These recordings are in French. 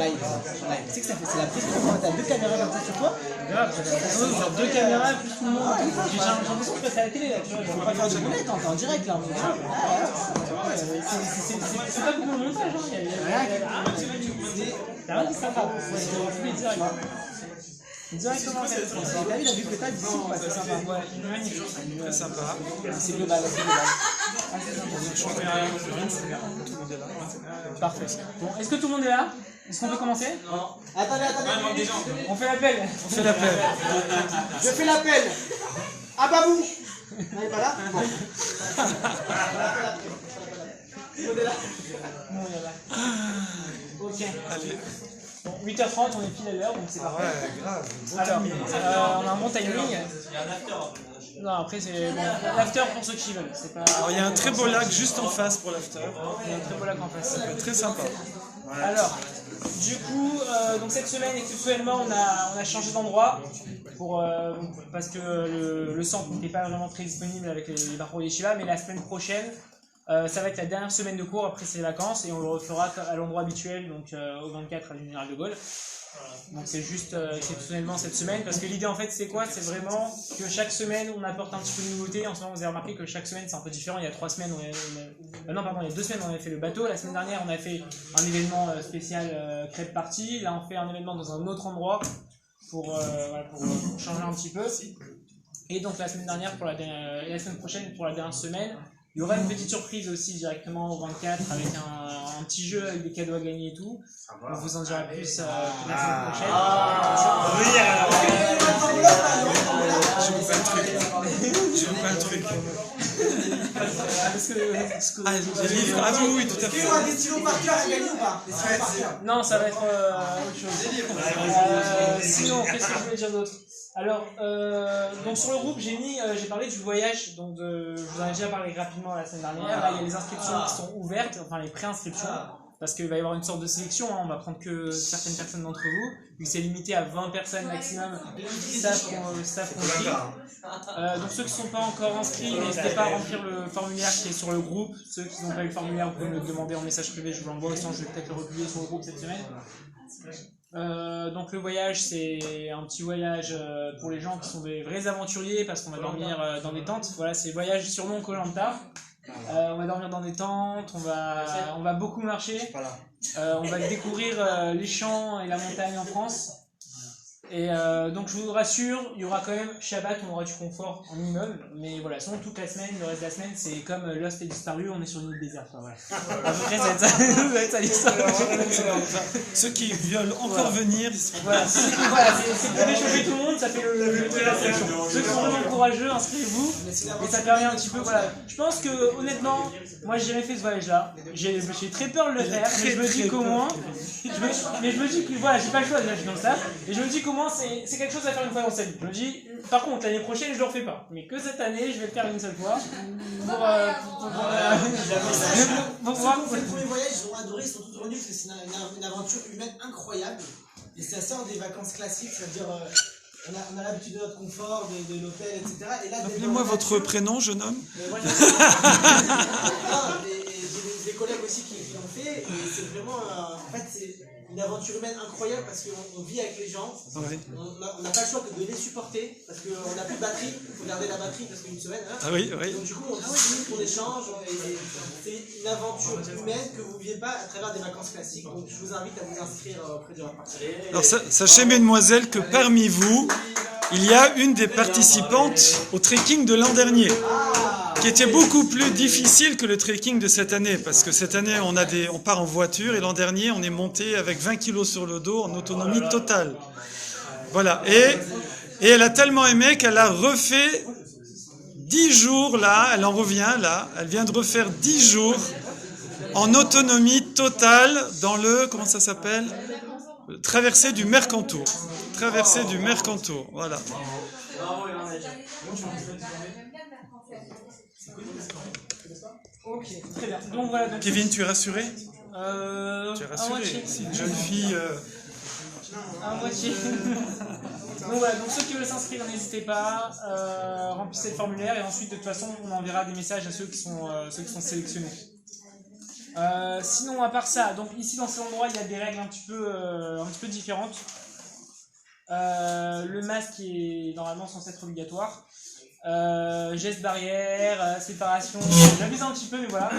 live. Tu sais que c'est la prise pour t'as 2 caméras comme ça sur toi. Genre 2 caméras plus tout le monde. J'ai l'impression que je passe à la télé là, tu vois. Je vais pas faire de boulettes, t'es en direct là. C'est pas beaucoup de montage, hein. Il y a rien qui s'attrape. Je vais dire. Directement en fait. T'as vu la vue que t'as d'ici ou pas? C'est sympa. Ouais, magnifique. Très sympa. C'est global, c'est global. Parfait. Bon, est-ce que tout le monde est là? Est-ce qu'on peut commencer? Attendez. On fait l'appel. On fait l'appel. Je fais l'appel. Ah Babou. Non, il est pas là? Bon. On est là. Bon, il y a là. Ok. Allez. Bon, 8h30, on est pile à l'heure, donc c'est parfait. Ouais, grave. Alors, on a un bon timing. Non, après, c'est bon, l'after pour ceux qui veulent. C'est pas... Alors, il y a un très beau lac juste en face pour l'after. Il y a un très beau lac en face. Très sympa. Alors, du coup, donc cette semaine, exceptionnellement, on a changé d'endroit parce que le centre n'était pas vraiment très disponible avec les parcours des Shiva, mais la semaine prochaine, ça va être la dernière semaine de cours après ces vacances et on le refera à l'endroit habituel, donc au 24 à l'Université de Gaulle. Donc c'est juste exceptionnellement cette semaine parce que l'idée en fait c'est quoi? C'est vraiment que chaque semaine on apporte un petit peu de nouveauté. En ce moment vous avez remarqué que chaque semaine c'est un peu différent. Il y a 3 semaines, il y a 2 semaines on avait fait le bateau. La semaine dernière on a fait un événement spécial crêpe party. Là on fait un événement dans un autre endroit pour changer un petit peu. Et donc la semaine prochaine pour la dernière semaine, il y aura une petite surprise aussi directement au 24 avec un petit jeu avec des cadeaux à gagner et tout. On vous en dira plus la semaine prochaine. Je veux pas un truc. Ah oui, tout à fait. Est-ce qu'il y aura des stylos par cœur à gagner ou pas? Non, ça va être autre chose. Sinon, qu'est-ce que je voulais dire d'autre? Alors, donc sur le groupe, j'ai parlé du voyage, donc je vous en ai déjà parlé rapidement la semaine dernière. Là, il y a les inscriptions qui sont ouvertes, enfin les préinscriptions, parce qu'il va y avoir une sorte de sélection, hein. On va prendre que certaines personnes d'entre vous, vu que c'est limité à 20 personnes maximum, staff compris. Donc ceux qui ne sont pas encore inscrits, n'hésitez pas à remplir le formulaire qui est sur le groupe. Ceux qui n'ont pas eu le formulaire, vous pouvez me le demander en message privé, je vous l'envoie, sinon je vais peut-être le republier sur le groupe cette semaine. Donc le voyage c'est un petit voyage pour les gens qui sont des vrais aventuriers parce qu'on va dormir dans des tentes. Voilà, c'est voyage surnom Koh Lanta. On va dormir dans des tentes, on va beaucoup marcher, on va découvrir les champs et la montagne en France. Et donc je vous rassure, il y aura quand même Shabbat, on aura du confort en minimum, mais voilà, sinon toute la semaine, le reste de la semaine, c'est comme Lost et disparu, on est sur une île déserte. Voilà. À peu près, ça va être ça l'histoire. Ceux qui veulent encore venir, ils seront... Voilà, c'est pour réchauffer tout le monde, ça fait le de la sélection. Ceux qui sont vraiment courageux, inscrivez-vous, et ça permet un petit peu, voilà. Je pense que, honnêtement, moi j'ai jamais fait ce voyage-là, j'ai très peur de le faire, mais je me dis qu'au moins, mais je me dis que, voilà, j'ai pas le choix, déjà je suis dans le staff, et je me dis qu'au moins c'est quelque chose à faire une fois dans sa vie. Je me dis, par contre, l'année prochaine je le refais pas, mais que cette année je vais le faire une seule fois, C'est le premier voyage, ils ont adoré, ils sont tous revenus parce que c'est une aventure humaine incroyable. Et ça sort des vacances classiques, c'est-à-dire on a l'habitude de notre confort, de l'hôtel, etc. Et là, Appelez-moi votre prénom, jeune homme. Moi, j'ai des collègues aussi qui l'ont fait, et c'est vraiment, en fait, c'est une aventure humaine incroyable parce qu'on vit avec les gens, Ouais. on n'a pas le choix que de les supporter parce qu'on n'a plus de batterie, il faut garder la batterie parce qu'une semaine, hein. Ah oui, oui. Donc du coup on discute, on échange, c'est une aventure humaine que vous ne vivez pas à travers des vacances classiques, donc je vous invite à vous inscrire auprès de votre partenaire. Alors sachez mesdemoiselles que parmi vous, il y a une des participantes au trekking de l'an dernier, qui était beaucoup plus difficile que le trekking de cette année, parce que cette année on part en voiture et l'an dernier on est monté avec 20 kilos sur le dos en autonomie totale. Voilà, et elle a tellement aimé qu'elle a refait 10 jours là, elle en revient là, elle vient de refaire 10 jours en autonomie totale dans le, comment ça s'appelle ? Traversée du Mercantour. Traversée du Mercantour, voilà. Ok, très bien. Donc voilà. Donc, Kevin, tu es rassuré? Tu es à rassuré? moitié. Si une jeune fille... À moitié. Donc voilà, donc ceux qui veulent s'inscrire, n'hésitez pas, remplissez le formulaire et ensuite de toute façon on enverra des messages à ceux qui sont sélectionnés. Sinon, à part ça, donc ici dans cet endroit, il y a des règles un petit peu différentes. Le masque est normalement censé être obligatoire. Gestes barrières, séparation, j'abuse un petit peu, mais voilà.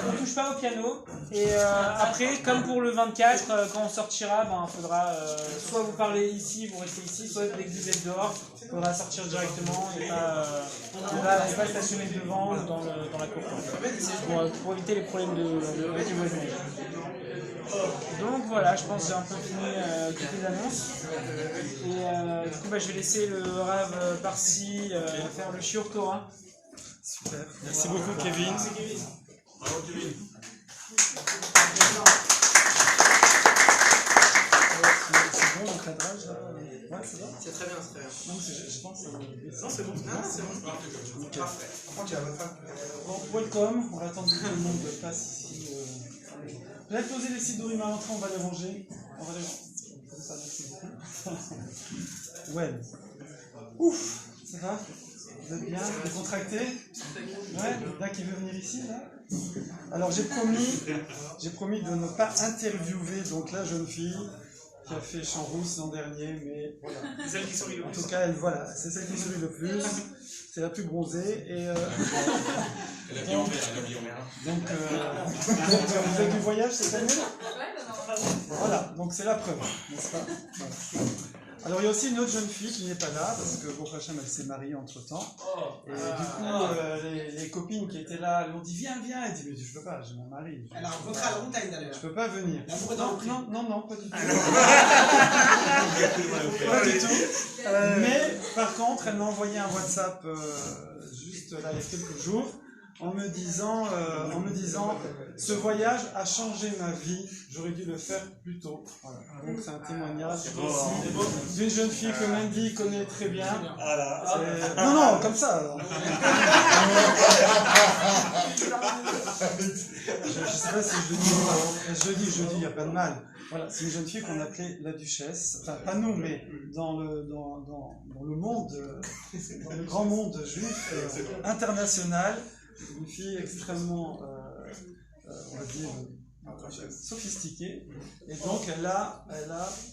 On touche pas au piano. Et après, comme pour le 24, quand on sortira, il faudra soit vous parler ici, vous restez ici, soit dès que vous êtes dehors, il faudra sortir directement et pas stationner devant ou dans la cour, pour éviter les problèmes de voisinage. Donc voilà, je pense que j'ai un peu fini toutes les annonces. Et du coup, je vais laisser le Rav Parsi faire le shiur Torah. Super. Merci beaucoup, Kevin. Bravo, Kevin. C'est bon le cadrage là? Ouais, c'est bon. C'est très bien, c'est très bien. Non, je pense que ça va. Non, c'est bon. Non, c'est bon. Parfait. Par contre, il y a votre femme. Bon, welcome. On va attendre que tout le monde passe ici. Vous allez poser les sidourim à l'entrée, on va les ranger. On va les ranger. Comme ça, merci beaucoup. Ouais. Ouf, ça va? Vous êtes bien? Décontracté? Ouais, là qui veut venir ici, là? Alors j'ai promis de ne pas interviewer donc la jeune fille qui a fait Champ Rousse l'an dernier, mais voilà. C'est celle qui sourit le plus. En tout cas, c'est celle qui sourit le plus. C'est la plus bronzée et. Elle a bien en vert, Donc, vous avez du voyage cette année? Voilà, donc c'est la preuve, n'est-ce pas? Voilà. Alors il y a aussi une autre jeune fille qui n'est pas là, parce que Baruch Hashem, elle s'est mariée entre-temps. Et du coup, les copines qui étaient là, elles m'ont dit viens, elle dit mais je peux pas, j'ai mon mari. Elle a rencontré à la montagne d'ailleurs. Je peux pas venir. Non, pas du tout. Pas du tout. Mais par contre, elle m'a envoyé un WhatsApp juste là il y a quelques jours en me disant ce voyage a changé ma vie, j'aurais dû le faire plus tôt. Voilà. Donc c'est un témoignage d'une jeune fille que Mandy connaît très bien. Non, comme ça. Je sais pas si je dis, il n'y a pas de mal. Voilà, c'est une jeune fille qu'on appelait la duchesse, enfin pas nous, mais dans le monde, dans le grand monde juif international. Une fille extrêmement, on va dire, sophistiquée, et donc elle a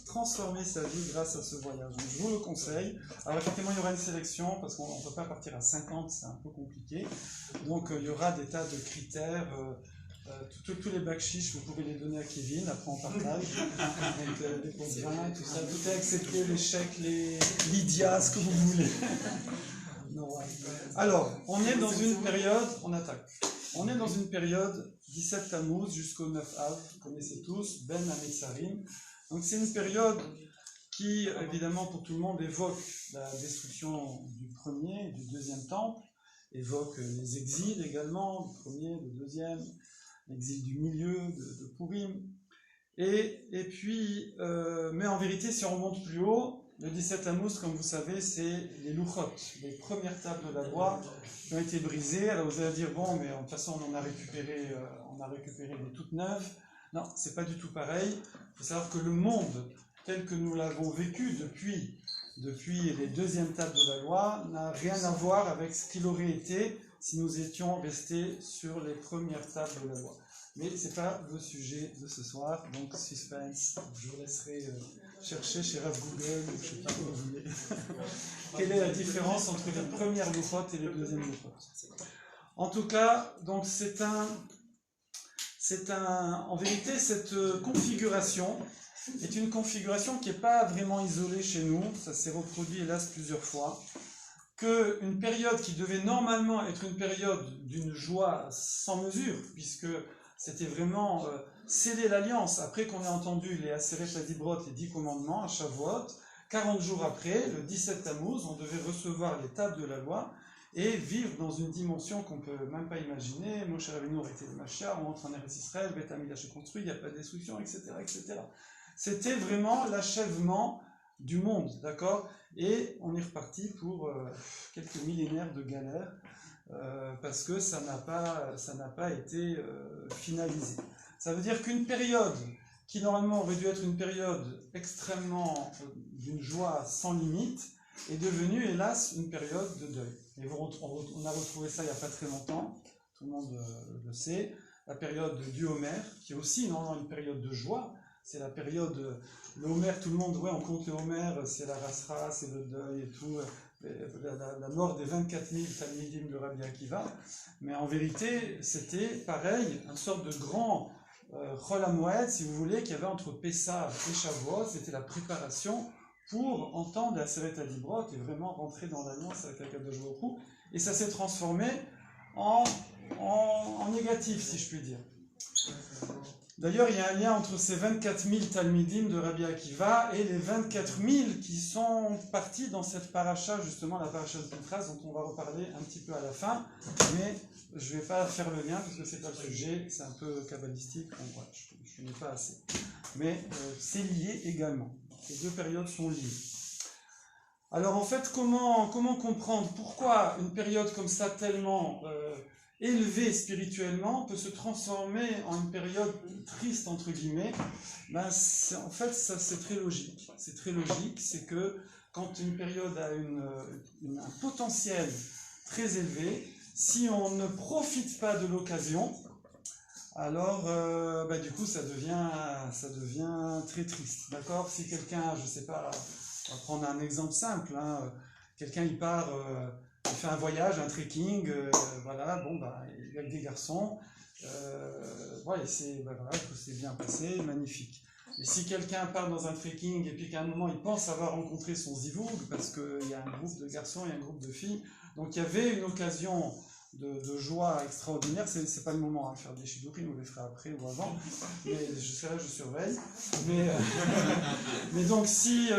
transformé sa vie grâce à ce voyage. Donc, je vous le conseille. Alors effectivement, il y aura une sélection, parce qu'on ne peut pas partir à 50, c'est un peu compliqué. Donc il y aura des tas de critères. Tous les bakshish, vous pouvez les donner à Kevin, après on partage. Donc les pots de vin, tout ça, tout est accepté, les chèques, les Lydia, ce que vous voulez. Non, ouais. Alors, on est dans une période, on attaque. On est dans une période 17 Tammuz jusqu'au 9 Av, vous connaissez tous, Ben Hametzarim. Donc c'est une période qui, évidemment, pour tout le monde, évoque la destruction du premier et du deuxième temple, évoque les exils également, le premier, le deuxième, l'exil du milieu de Purim. Et puis, mais en vérité, si on remonte plus haut, le 17 Tammuz, comme vous savez, c'est les louchot, les premières tables de la loi qui ont été brisées. Alors vous allez dire, bon, mais de toute façon, on a récupéré des toutes neuves. Non, c'est pas du tout pareil. Il faut savoir que le monde, tel que nous l'avons vécu depuis les deuxièmes tables de la loi, n'a rien à voir avec ce qu'il aurait été si nous étions restés sur les premières tables de la loi. Mais ce n'est pas le sujet de ce soir, donc suspense, je vous laisserai chercher chez Rav Google, ou je ne sais pas où vous voulez. Quelle est la différence entre les premières louchotes et les deuxièmes louchotes? En tout cas, donc en vérité, cette configuration est une configuration qui n'est pas vraiment isolée chez nous, ça s'est reproduit hélas plusieurs fois, qu'une période qui devait normalement être une période d'une joie sans mesure, puisque c'était vraiment sceller l'alliance, après qu'on ait entendu les Aseret Adibrot, les 10 commandements à Shavuot, 40 jours après, le 17 Tammuz, on devait recevoir les tables de la loi et vivre dans une dimension qu'on ne peut même pas imaginer. Moshe Rabbeinu aurait été le Mashiach, on entre en Eretz Israël, Beth Amikdash est construit, il n'y a pas de destruction, etc., etc. C'était vraiment l'achèvement du monde, d'accord? Et on est reparti pour quelques millénaires de galères, parce que ça n'a pas été finalisé. Ça veut dire qu'une période qui normalement aurait dû être une période extrêmement d'une joie sans limite est devenue hélas une période de deuil. Et on a retrouvé ça il n'y a pas très longtemps, tout le monde le sait, la période du Homer, qui est aussi normalement une période de joie. C'est la période, le Homer, tout le monde, ouais, on compte le Homer, c'est la rasra, c'est le deuil et tout, la mort des 24 000 Talmidim de Rabbi Akiva. Mais en vérité, c'était pareil, une sorte de grand Chol HaMoed, si vous voulez, qu'il y avait entre Pessah et Shavuot. C'était la préparation pour entendre la Seret HaDibrot et vraiment rentrer dans l'alliance avec Akadosh Baruch Hu. Et ça s'est transformé en négatif, si je puis dire. D'ailleurs, il y a un lien entre ces 24 000 Talmidim de Rabbi Akiva et les 24 000 qui sont partis dans cette paracha, justement la paracha de Pintras, dont on va reparler un petit peu à la fin, mais je ne vais pas faire le lien parce que c'est pas le sujet, c'est un peu kabbalistique, bon, voilà, je n'ai pas assez. Mais c'est lié également, les deux périodes sont liées. Alors en fait, comment comprendre pourquoi une période comme ça tellement élevée spirituellement peut se transformer en une période triste entre guillemets? En fait, ça c'est très logique. C'est très logique, c'est que quand une période a un potentiel très élevé, si on ne profite pas de l'occasion, alors du coup ça devient très triste. D'accord? Si quelqu'un, je sais pas, on va prendre un exemple simple, hein, quelqu'un il part, il fait un voyage, un trekking, voilà, bon bah il y a des garçons, voilà, tout s'est bien passé, magnifique. Et si quelqu'un part dans un trekking et puis qu'à un moment il pense avoir rencontré son zivoug, parce qu'il y a un groupe de garçons et un groupe de filles, donc il y avait une occasion de joie extraordinaire, c'est pas le moment à faire des shidurim, on les fera après ou avant, mais je surveille. Mais donc si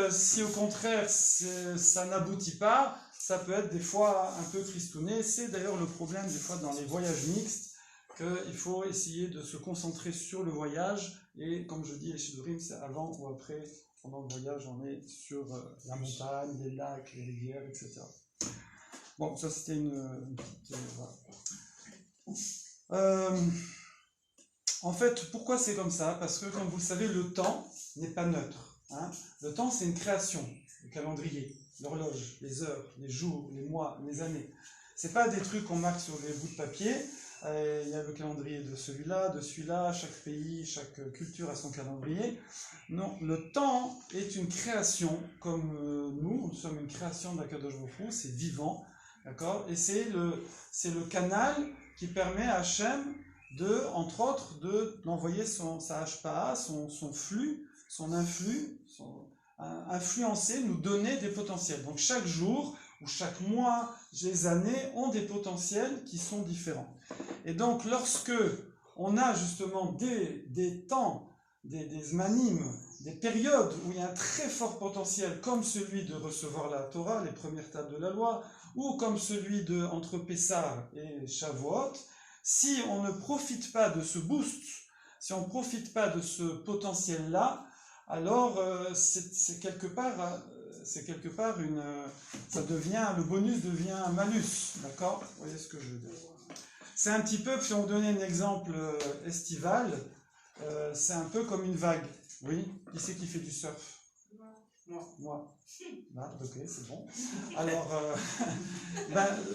au contraire ça n'aboutit pas, ça peut être des fois un peu tristouné. C'est d'ailleurs le problème des fois dans les voyages mixtes, qu'il faut essayer de se concentrer sur le voyage, et comme je dis, les shidurim c'est avant ou après, pendant le voyage on est sur la montagne, les lacs, les rivières, etc. Bon, ça c'était une petite... voilà. En fait, pourquoi c'est comme ça? Parce que, comme vous le savez, le temps n'est pas neutre. Hein. Le temps, c'est une création. Le calendrier, l'horloge, les heures, les jours, les mois, les années. C'est pas des trucs qu'on marque sur des bouts de papier. Il y a le calendrier de celui-là, chaque pays, chaque culture a son calendrier. Non, le temps est une création, comme nous sommes une création d'Akadosh Baruch Hu, c'est vivant. D'accord? Et c'est le canal qui permet à Hachem entre autres, d'envoyer sa hashpa'a, son flux, son influx, influencer, nous donner des potentiels. Donc chaque jour, ou chaque mois, les années ont des potentiels qui sont différents. Et donc lorsque on a justement des temps, des zmanim, des périodes où il y a un très fort potentiel, comme celui de recevoir la Torah, les premières tables de la loi, ou comme celui entre Pessah et Shavuot, si on ne profite pas de ce boost, si on ne profite pas de ce potentiel-là, alors c'est quelque part le bonus devient un malus, d'accord? Vous voyez ce que je veux dire? C'est un petit peu, si on donnait un exemple estival, c'est un peu comme une vague. Oui? Qui c'est qui fait du surf? Moi. Ah, ok, c'est bon. Alors,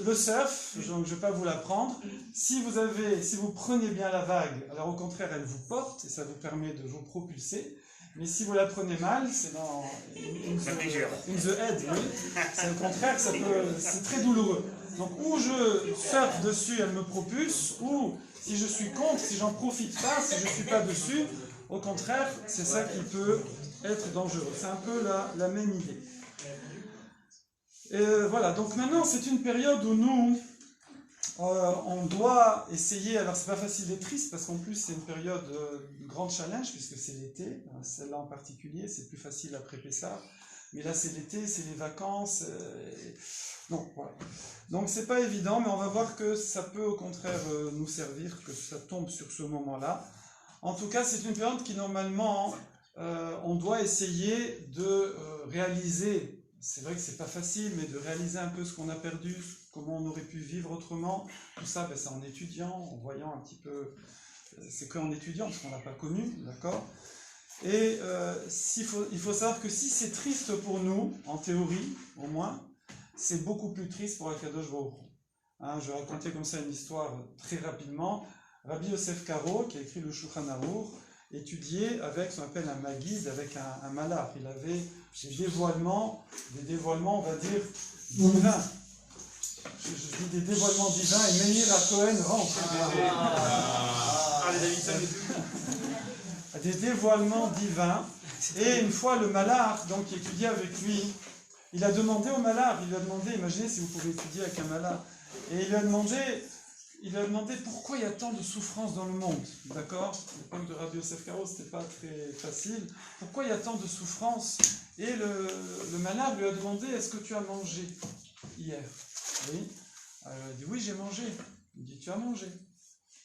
le surf, je ne vais pas vous l'apprendre. Si vous prenez bien la vague, alors au contraire, elle vous porte et ça vous permet de vous propulser. Mais si vous la prenez mal, c'est dans in the head, oui. C'est au contraire, c'est très douloureux. Donc, ou je surfe dessus, elle me propulse, ou si je suis contre, si j'en profite pas, si je suis pas dessus, au contraire, c'est ça qui peut être dangereux. C'est un peu la même idée. Et voilà, donc maintenant c'est une période où nous, on doit essayer, alors c'est pas facile d'être triste parce qu'en plus c'est une période de grand challenge puisque c'est l'été, celle-là en particulier, c'est plus facile après Pessah, mais là c'est l'été, c'est les vacances, non, voilà. Donc c'est pas évident, mais on va voir que ça peut au contraire nous servir, que ça tombe sur ce moment-là. En tout cas c'est une période qui normalement, on doit essayer de réaliser. C'est vrai que c'est pas facile, mais de réaliser un peu ce qu'on a perdu, comment on aurait pu vivre autrement, tout ça, c'est en étudiant, en voyant un petit peu, c'est qu'en étudiant, parce qu'on l'a pas connu, d'accord? Et il faut savoir que si c'est triste pour nous, en théorie, au moins, c'est beaucoup plus triste pour Akadosh Baruch Hu. Hein, je vais raconter comme ça une histoire très rapidement. Rabbi Yosef Karo, qui a écrit le Shulchan Aruch, étudiait avec ce qu'on appelle un maguide, avec un malach. Il avait des dévoilements, on va dire, divins. Je dis des dévoilements divins, et Meir à Cohen rentre. Des dévoilements divins. Et une fois, le malach, donc, qui étudiait avec lui, il a demandé au malach, il lui a demandé, imaginez si vous pouvez étudier avec un malach, et il lui a demandé pourquoi il y a tant de souffrance dans le monde, d'accord? À l'époque de Rabbi Yosef Karo, c'était pas très facile. Pourquoi il y a tant de souffrance? Et le malach lui a demandé, est-ce que tu as mangé hier? Oui. Alors il a dit, oui, j'ai mangé. Il dit, tu as mangé.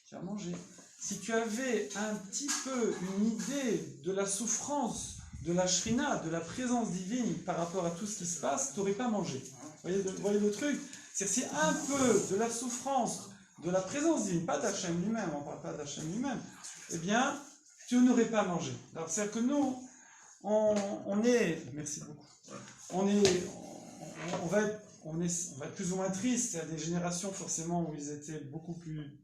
Tu as mangé. Si tu avais un petit peu une idée de la souffrance, de la shrina, de la présence divine par rapport à tout ce qui se passe, tu n'aurais pas mangé. Vous voyez le truc? C'est-à-dire si un peu de la souffrance, de la présence divine, pas d'Hachem lui-même, on ne parle pas d'Hachem lui-même, eh bien, tu n'aurais pas mangé. Alors, c'est-à-dire que nous, on est, merci beaucoup, on va être plus ou moins triste. Il y a des générations forcément où ils étaient beaucoup plus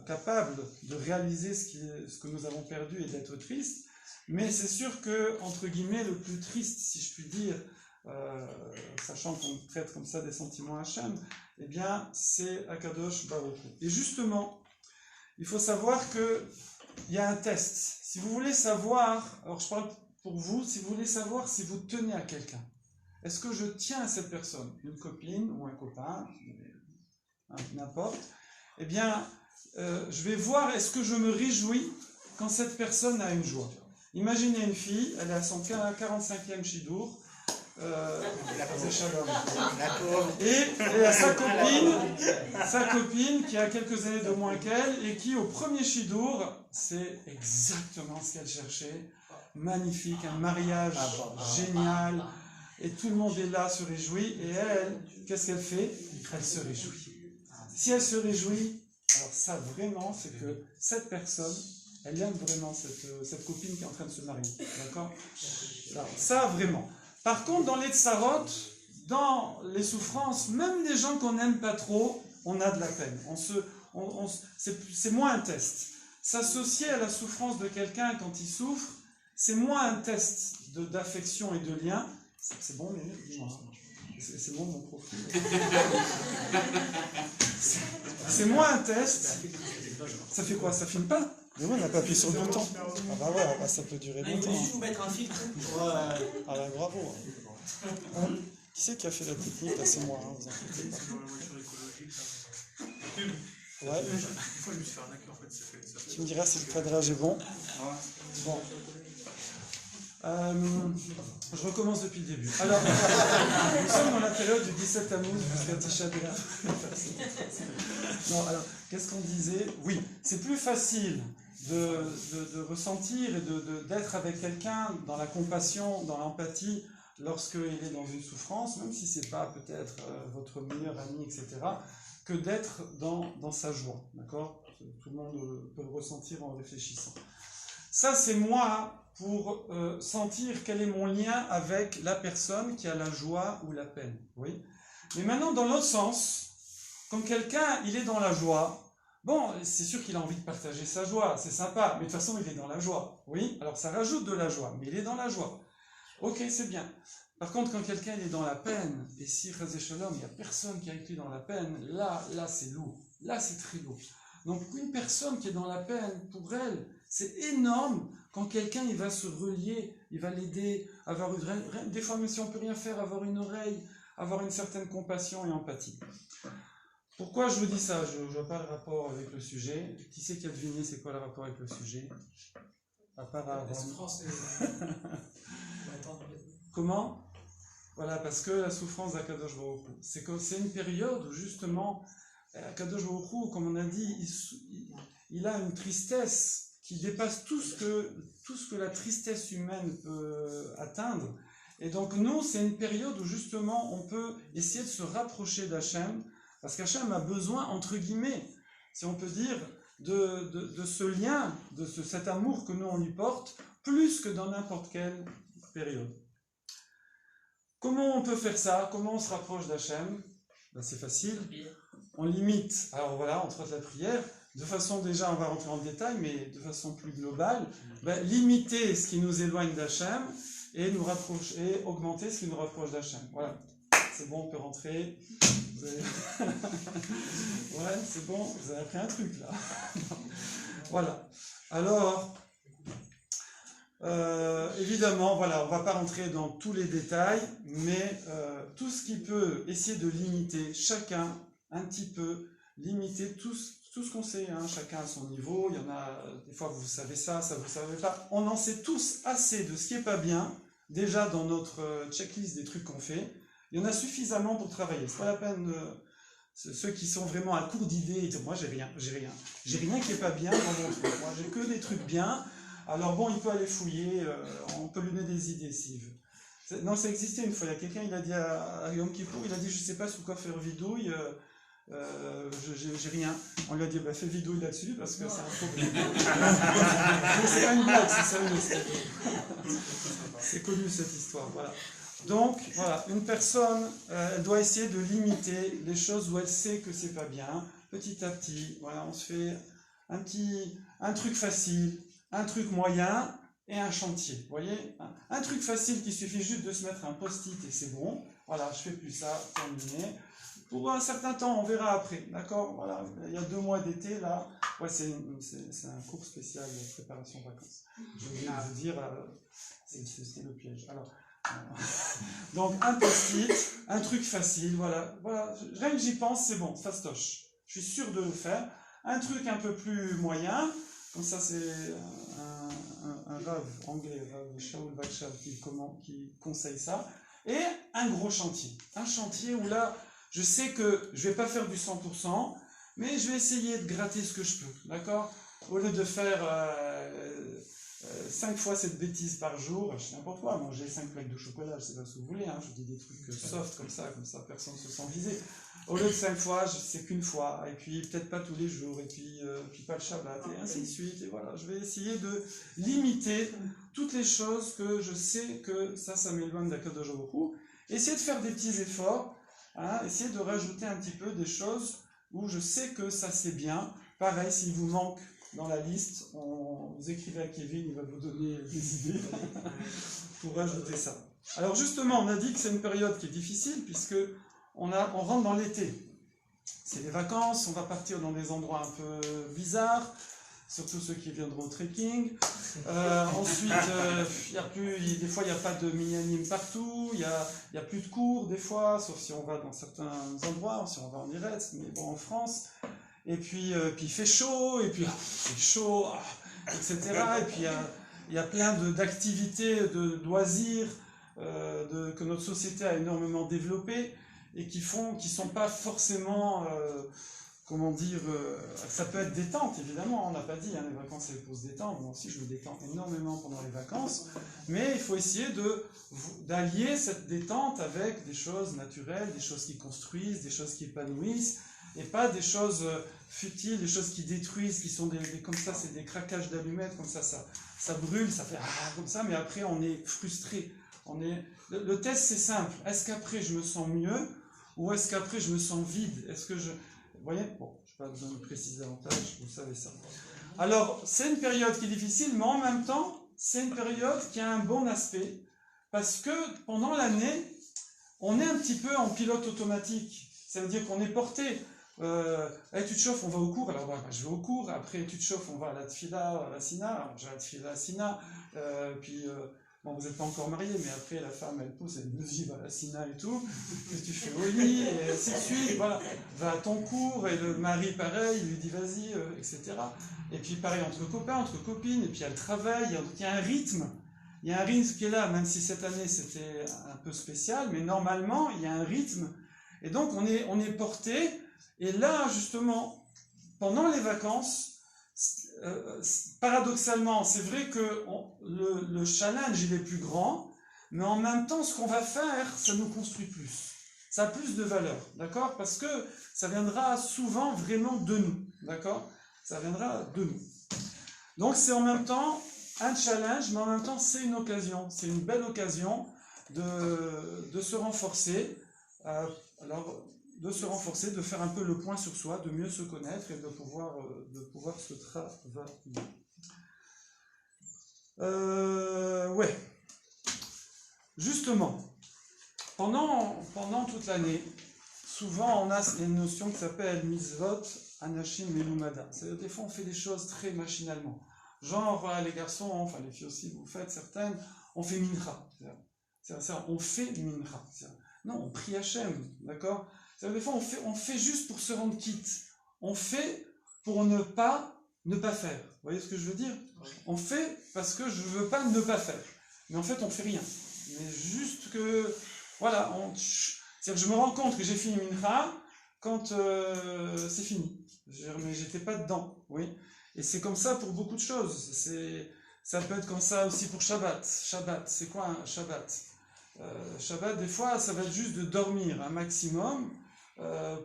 capables de réaliser ce que nous avons perdu et d'être tristes. Mais c'est sûr que, entre guillemets, le plus triste, si je puis dire, sachant qu'on traite comme ça des sentiments Hachem, eh bien, c'est Akadosh Baruch Hu. Et justement, il faut savoir qu'il y a un test. Si vous voulez savoir, alors je parle pour vous, si vous voulez savoir si vous tenez à quelqu'un, est-ce que je tiens à cette personne, une copine ou un copain, n'importe, eh bien, je vais voir est-ce que je me réjouis quand cette personne a une joie. Imaginez une fille, elle est à son 45e Shidour, et elle a sa copine qui a quelques années de moins qu'elle et qui au premier Shidour, c'est exactement ce qu'elle cherchait, magnifique, un mariage génial, et tout le monde est là, se réjouit, et elle, qu'est-ce qu'elle fait? Elle se réjouit. Si elle se réjouit, alors ça vraiment, c'est que cette personne, elle aime vraiment cette copine qui est en train de se marier, d'accord? Alors, ça vraiment. Par contre, dans les tsarot, dans les souffrances, même des gens qu'on n'aime pas trop, on a de la peine. C'est moins un test. S'associer à la souffrance de quelqu'un quand il souffre, c'est moins un test d'affection et de lien. C'est bon, mais dis-moi. C'est bon, mon profil. C'est moins un test. Ça fait quoi? Ça filme pas? Mais oui, on n'a pas appuyé sur le bouton. Ah bah ouais, ça peut durer longtemps. Il faut juste vous mettre un filtre pour... Ah bah bravo. Qui c'est qui a fait la technique? Là, c'est moi, hein, vous inquiétez pas. Ouais. Tu me diras si le cadrage est bon. Bon. Je recommence depuis le début. Alors, nous sommes dans la période du 17 Tammuz jusqu'à Tisha B'Av. Non, alors, qu'est-ce qu'on disait? Oui, c'est plus facile de ressentir et d'être avec quelqu'un dans la compassion, dans l'empathie, lorsqu'il est dans une souffrance, même si c'est pas peut-être votre meilleur ami, etc., que d'être dans sa joie. D'accord? Tout le monde peut le ressentir en réfléchissant. Ça, c'est moi pour sentir quel est mon lien avec la personne qui a la joie ou la peine. Oui. Mais maintenant, dans l'autre sens, quand quelqu'un il est dans la joie, bon, c'est sûr qu'il a envie de partager sa joie, c'est sympa, mais de toute façon, il est dans la joie. Oui. Alors, ça rajoute de la joie, mais il est dans la joie. Ok, c'est bien. Par contre, quand quelqu'un est dans la peine, et si, Chazé Shalom, il n'y a personne qui a été dans la peine, là, c'est lourd. Là, c'est très lourd. Donc, une personne qui est dans la peine, pour elle, c'est énorme quand quelqu'un il va se relier, il va l'aider, avoir des fois, même si on ne peut rien faire, avoir une oreille, avoir une certaine compassion et empathie. Pourquoi je vous dis ça? Je vois pas le rapport avec le sujet. Qui c'est qui a deviné c'est quoi le rapport avec le sujet? À part Aaron. Comment? Voilà, parce que la souffrance d'Akadosh Baruch Hu, c'est que c'est une période où justement, Akadosh Baruch Hu, comme on a dit, il a une tristesse qui dépasse tout ce que la tristesse humaine peut atteindre. Et donc nous, c'est une période où justement on peut essayer de se rapprocher d'Hachem, parce qu'Hachem a besoin, entre guillemets, si on peut dire, de ce lien, cet amour que nous on lui porte, plus que dans n'importe quelle période. Comment on peut faire ça? Comment on se rapproche d'Hachem? Ben c'est facile. On limite, alors voilà, entre autres la prière, de façon déjà, on va rentrer en détail, mais de façon plus globale, limiter ce qui nous éloigne d'Hachem et nous rapprocher, et augmenter ce qui nous rapproche d'Hachem. Voilà. C'est bon, on peut rentrer. Ouais, c'est bon, vous avez appris un truc là. Voilà. Alors, évidemment, voilà, on ne va pas rentrer dans tous les détails, mais tout ce qui peut essayer de limiter chacun un petit peu, limiter tout ce qu'on sait, hein, chacun à son niveau. Il y en a, des fois vous savez ça vous ne savez pas. On en sait tous assez de ce qui n'est pas bien, déjà dans notre checklist des trucs qu'on fait. Il y en a suffisamment pour travailler. C'est pas la peine, ceux qui sont vraiment à court d'idées, moi j'ai rien qui n'est pas bien dans mon truc. Moi j'ai que des trucs bien. Alors bon, il peut aller fouiller, on peut lui donner des idées s'il veut. Non, ça existait une fois, il y a quelqu'un, il a dit à Yom Kippour, il a dit je sais pas sous quoi faire vidouille, j'ai rien. On lui a dit fais vidouille là-dessus parce que c'est un problème. C'est pas une blague, c'est sérieux. C'est connu cette histoire, voilà. Donc, voilà, une personne, elle doit essayer de limiter les choses où elle sait que c'est pas bien, petit à petit. Voilà, on se fait un truc facile, un truc moyen et un chantier. Vous voyez, un truc facile qui suffit juste de se mettre un post-it et c'est bon. Voilà, je fais plus ça, terminé. Pour un certain temps, on verra après, d'accord? Voilà, il y a 2 mois d'été, là. Ouais, c'est un cours spécial de préparation vacances. Je voulais vous dire, c'était le piège. Alors, donc, un post-it, un truc facile, voilà. Rien que j'y pense, c'est bon, fastoche. Je suis sûr de le faire. Un truc un peu plus moyen, comme ça, c'est un rave anglais, Shaul Bakshal, qui conseille ça. Et un gros chantier. Un chantier où là, je sais que je ne vais pas faire du 100%, mais je vais essayer de gratter ce que je peux, d'accord? Au lieu de faire 5 fois cette bêtise par jour, je sais n'importe quoi, manger 5 plaques de chocolat, je ne sais pas ce que vous voulez, hein, je vous dis des trucs soft comme ça personne ne se sent visé. Au lieu de 5 fois, c'est qu'une fois, et puis peut-être pas tous les jours, et puis pas le Shabbat, et ainsi de suite, et voilà, je vais essayer de limiter toutes les choses que je sais que ça m'éloigne d'Akadosh Baruch Hu, essayer de faire des petits efforts, hein, essayer de rajouter un petit peu des choses où je sais que ça c'est bien. Pareil, s'il vous manque dans la liste, vous écrivez à Kevin, il va vous donner des idées pour rajouter ça. Alors justement, on a dit que c'est une période qui est difficile puisque on rentre dans l'été. C'est les vacances, on va partir dans des endroits un peu bizarres, surtout ceux qui viendront au trekking. Ensuite, des fois il n'y a pas de mini-anime partout, il y a plus de cours des fois, sauf si on va dans certains endroits, si on va en Eretz, mais bon en France. Et puis il fait chaud, et puis c'est chaud, etc. Et puis il y a plein d'activités, de loisirs que notre société a énormément développées et qui sont pas forcément, comment dire, ça peut être détente évidemment, on n'a pas dit, hein, les vacances c'est pour se détendre, moi aussi je me détends énormément pendant les vacances, mais il faut essayer d'allier cette détente avec des choses naturelles, des choses qui construisent, des choses qui épanouissent, et pas des choses futiles, des choses qui détruisent, qui sont comme ça, c'est des craquages d'allumettes, comme ça brûle, ça fait comme ça, mais après on est frustré. Le test c'est simple, est-ce qu'après je me sens mieux, ou est-ce qu'après je me sens vide? Est-ce que vous voyez? Bon, je n'ai pas besoin de préciser davantage, vous savez ça. Alors, c'est une période qui est difficile, mais en même temps, c'est une période qui a un bon aspect, parce que pendant l'année, on est un petit peu en pilote automatique. Ça veut dire qu'on est porté. Hey, tu te chauffes, on va au cours. Alors je vais au cours. Après, tu te chauffes, on va à la tfila, à la sina. Alors j'ai la tfila, à la sina. Bon, vous n'êtes pas encore mariés, mais après, la femme, elle pousse, elle me dit, va à la sina et tout. Puis tu fais au lit, et ainsi de suite. Voilà. Va à ton cours, et le mari, pareil, il lui dit, vas-y, etc. Et puis, pareil, entre copains, entre copines, et puis il y a le travail, il y a un rythme. Il y a un rythme qui est là, même si cette année, c'était un peu spécial, mais normalement, il y a un rythme. Et donc, on est porté. Et là, justement, pendant les vacances, paradoxalement, c'est vrai que le challenge, il est plus grand, mais en même temps, ce qu'on va faire, ça nous construit plus. Ça a plus de valeur, d'accord? Parce que ça viendra souvent vraiment de nous, d'accord? Ça viendra de nous. Donc, c'est en même temps un challenge, mais en même temps, c'est une occasion. C'est une belle occasion de se renforcer. Alors, de se renforcer, de faire un peu le point sur soi, de mieux se connaître et de pouvoir se travailler. Ouais. Justement, pendant toute l'année, souvent on a une notion qui s'appelle mitzvot, anashim melumada. C'est-à-dire des fois on fait des choses très machinalement. Genre, voilà, les garçons, enfin les filles aussi, vous faites certaines, on fait mincha. On fait mincha. Non, on prie Hachem, d'accord? Des fois on fait juste pour se rendre quitte. On fait pour ne pas faire. Vous voyez ce que je veux dire? On fait parce que je ne veux pas ne pas faire. Mais en fait, on ne fait rien. Mais juste que, voilà, c'est-à-dire que je me rends compte que j'ai fini mincha quand c'est fini. Mais j'étais pas dedans, oui. Et c'est comme ça pour beaucoup de choses. Ça peut être comme ça aussi pour Shabbat. Shabbat, c'est quoi un Shabbat? Shabbat, des fois, ça va être juste de dormir un maximum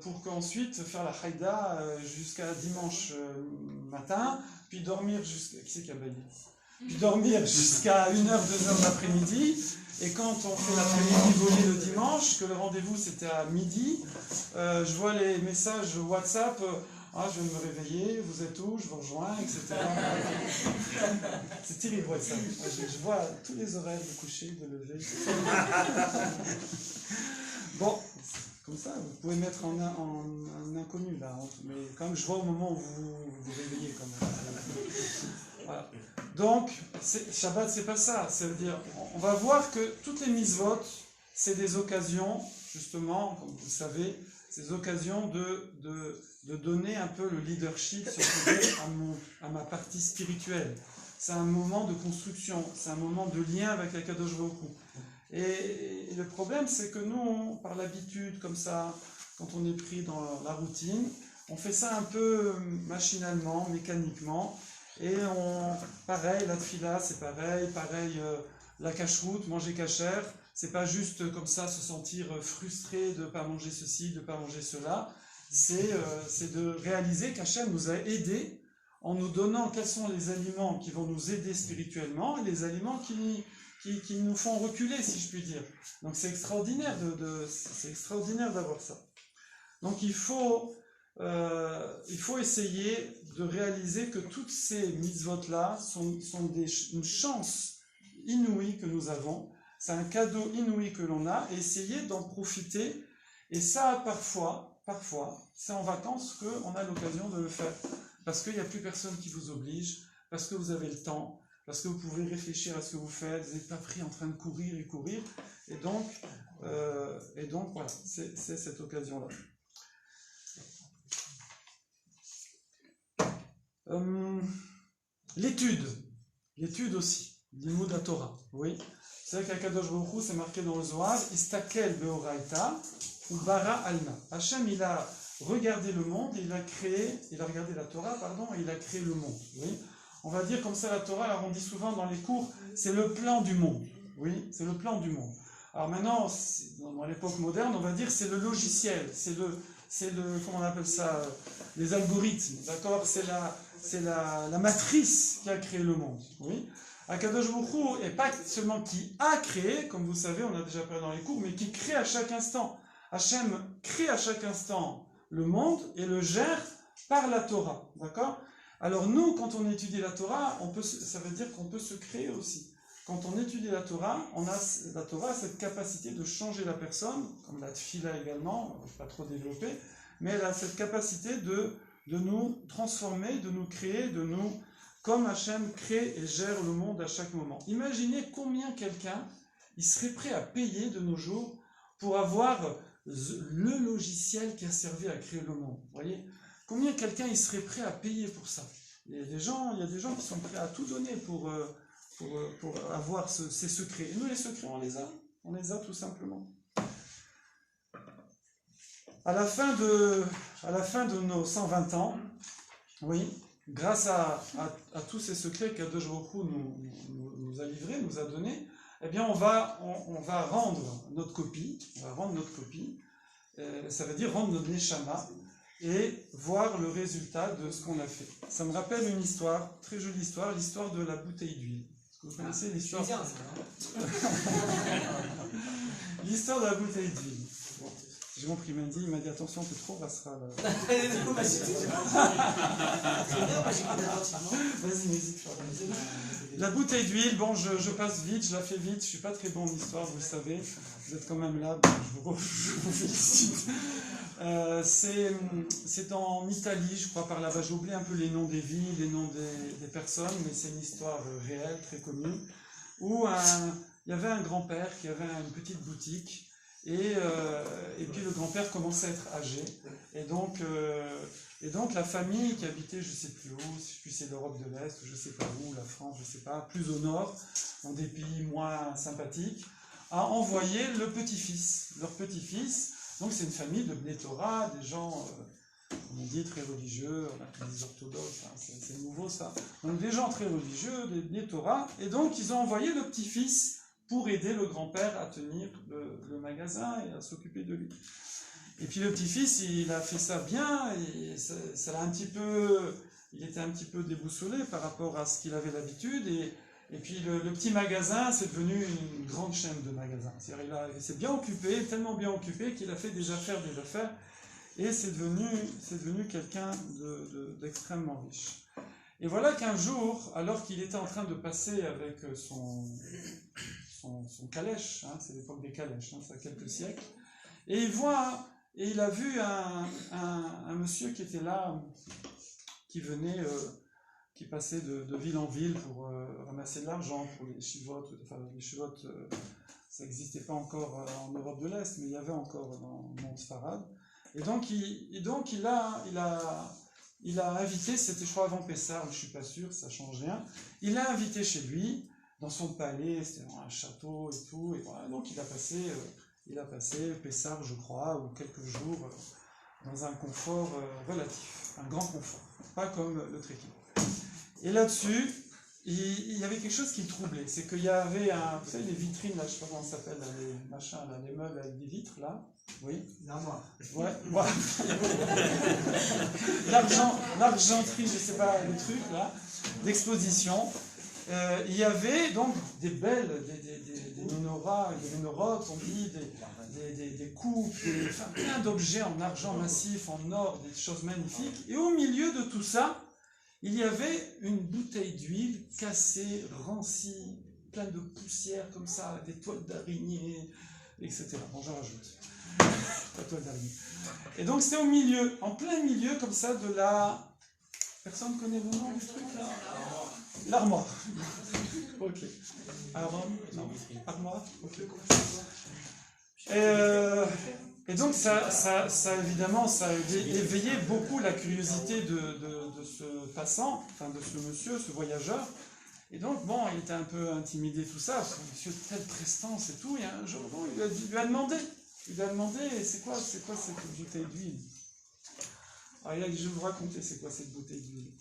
pour qu'ensuite faire la haïda jusqu'à dimanche matin, puis dormir jusqu'à... Qui c'est qui a baillé? Puis dormir jusqu'à 1h, 2h d'après-midi. Et quand on fait l'après-midi volé le dimanche, que le rendez-vous c'était à midi, je vois les messages WhatsApp, je viens de me réveiller, vous êtes où, je vous rejoins, etc. C'est terrible WhatsApp. Je vois tous les horaires de coucher, de lever, etc. Bon, comme ça, vous pouvez mettre en inconnu là, mais quand même je vois au moment où vous vous réveillez quand même. Voilà. Donc, Shabbat, c'est pas ça. Ça veut dire, on va voir que toutes les mitzvot, c'est des occasions, justement, comme vous le savez, c'est des occasions de donner un peu le leadership à ma partie spirituelle. C'est un moment de construction, c'est un moment de lien avec Akadosh Baruch Hu. Et le problème, c'est que nous, par l'habitude, comme ça, quand on est pris dans la routine, on fait ça un peu machinalement, mécaniquement. Et pareil, la tfila, c'est pareil, la cacheroute, manger cachère, c'est pas juste comme ça se sentir frustré de ne pas manger ceci, de ne pas manger cela, c'est de réaliser qu'Hachem nous a aidés en nous donnant quels sont les aliments qui vont nous aider spirituellement et les aliments qui nous font reculer, si je puis dire. Donc c'est extraordinaire c'est extraordinaire d'avoir ça. Donc il faut essayer de réaliser que toutes ces mitzvot-là sont une chance inouïe que nous avons, c'est un cadeau inouï que l'on a, et essayer d'en profiter. Et ça, parfois, c'est en vacances qu'on a l'occasion de le faire. Parce qu'il n'y a plus personne qui vous oblige, parce que vous avez le temps, parce que vous pouvez réfléchir à ce que vous faites, vous n'êtes pas pris en train de courir. Et donc voilà, c'est cette occasion-là. L'étude aussi, l'imoud à Torah, oui. C'est vrai qu'Akadosh Baruch Hu, c'est marqué dans le Zohar, Istakel beoraita ou bara alma. Hachem, il a regardé le monde, il a regardé la Torah, et il a créé le monde, oui. On va dire comme ça, la Torah, alors on dit souvent dans les cours, c'est le plan du monde, oui, c'est le plan du monde. Alors maintenant, dans l'époque moderne, on va dire c'est le logiciel, c'est le comment on appelle ça, les algorithmes, d'accord, c'est la matrice qui a créé le monde, oui. Akadosh Baruch Hu n'est pas seulement qui a créé, comme vous savez, on a déjà parlé dans les cours, mais qui crée à chaque instant. Hachem crée à chaque instant le monde et le gère par la Torah, d'accord. Alors nous, quand on étudie la Torah, ça veut dire qu'on peut se créer aussi. Quand on étudie la Torah a cette capacité de changer la personne, comme la tfila également, je ne vais pas trop développer, mais elle a cette capacité de nous transformer, de nous créer, comme Hachem crée et gère le monde à chaque moment. Imaginez combien quelqu'un il serait prêt à payer de nos jours pour avoir le logiciel qui a servi à créer le monde. Vous voyez ? Combien quelqu'un il serait prêt à payer pour ça ? Il y a des gens qui sont prêts à tout donner pour avoir ces secrets. Et nous, les secrets, on les a tout simplement. À la fin de nos 120 ans, oui, grâce à tous ces secrets qu'Akadosh Baruch Hu nous a livrés, nous a donnés, eh bien on va rendre notre copie. Ça veut dire rendre notre neshama et voir le résultat de ce qu'on a fait. Ça me rappelle une histoire, très jolie histoire, l'histoire de la bouteille d'huile. Est-ce que vous connaissez l'histoire? L'histoire de la bouteille d'huile. Bon. J'ai compris, il m'a dit attention, t'es trop rassera là. Très bien, moi j'écoute attentivement. Vas-y, n'hésite pas. La bouteille d'huile, bon, je passe vite, je la fais vite, je suis pas très bon en histoire, vous le savez. Vous êtes quand même là, donc je vous félicite. C'est en Italie, je crois, par là-bas. J'ai oublié un peu les noms des villes, les noms des personnes, mais c'est une histoire réelle, très connue, où il y avait un grand-père qui avait une petite boutique, et puis le grand-père commençait à être âgé. Et donc la famille qui habitait, je ne sais plus où, si c'est l'Europe de l'Est, ou je ne sais pas où, la France, je ne sais pas, plus au nord, dans des pays moins sympathiques, a envoyé le petit-fils, leur petit-fils. Donc c'est une famille de Bnei Torah, des gens, comme on dit, très religieux, des orthodoxes, hein, c'est nouveau ça. Donc des gens très religieux, des Bnei Torah, et donc ils ont envoyé le petit-fils pour aider le grand-père à tenir le magasin et à s'occuper de lui. Et puis le petit-fils, il a fait ça bien, et ça l'a un petit peu, il était un petit peu déboussolé par rapport à ce qu'il avait l'habitude, et puis le petit magasin, c'est devenu une grande chaîne de magasins. C'est-à-dire il s'est bien occupé, tellement bien occupé qu'il a fait des affaires, et c'est devenu quelqu'un d'extrêmement riche. Et voilà qu'un jour, alors qu'il était en train de passer avec son calèche, hein, c'est l'époque des calèches, hein, ça a quelques siècles, et il a vu un monsieur qui était là, qui venait, qui passait de ville en ville pour ramasser de l'argent pour les chivotes. Enfin, les chivotes, ça n'existait pas encore en Europe de l'Est, mais il y avait encore dans le monde Sfarad. Et donc il a invité, c'était je crois avant Pessah, je ne suis pas sûr, ça ne change rien, il l'a invité chez lui, dans son palais, c'était dans un château et tout, et voilà, donc il a passé Pessah, je crois, ou quelques jours dans un confort relatif, un grand confort, pas comme le trekking. Et là-dessus, il y avait quelque chose qui me troublait, c'est qu'il y avait vous savez les vitrines, là, je ne sais pas comment ça s'appelle, les machins, là, les meubles avec des vitres, là, oui. L'armoire. Ouais. L'argenterie, je ne sais pas, les trucs, là, d'exposition. Il y avait donc des belles, des ménorotes, on dit, des coupes, enfin, plein d'objets en argent massif, en or, des choses magnifiques. Et au milieu de tout ça, il y avait une bouteille d'huile cassée, rancie, pleine de poussière comme ça, des toiles d'araignée, etc. Bon, j'en rajoute. La toile d'araignée. Et donc c'était au milieu, en plein milieu comme ça de la... Personne connaît le nom du truc là? L'armoire. Ok. Armoire. Ok. Et donc ça évidemment, ça a éveillé beaucoup la curiosité de ce passant, enfin de ce monsieur, ce voyageur. Et donc, bon, il était un peu intimidé, tout ça, parce que monsieur telle prestance et tout, et un jour, bon, il lui a demandé, c'est quoi cette bouteille d'huile? Alors, je vais vous raconter c'est quoi cette bouteille d'huile.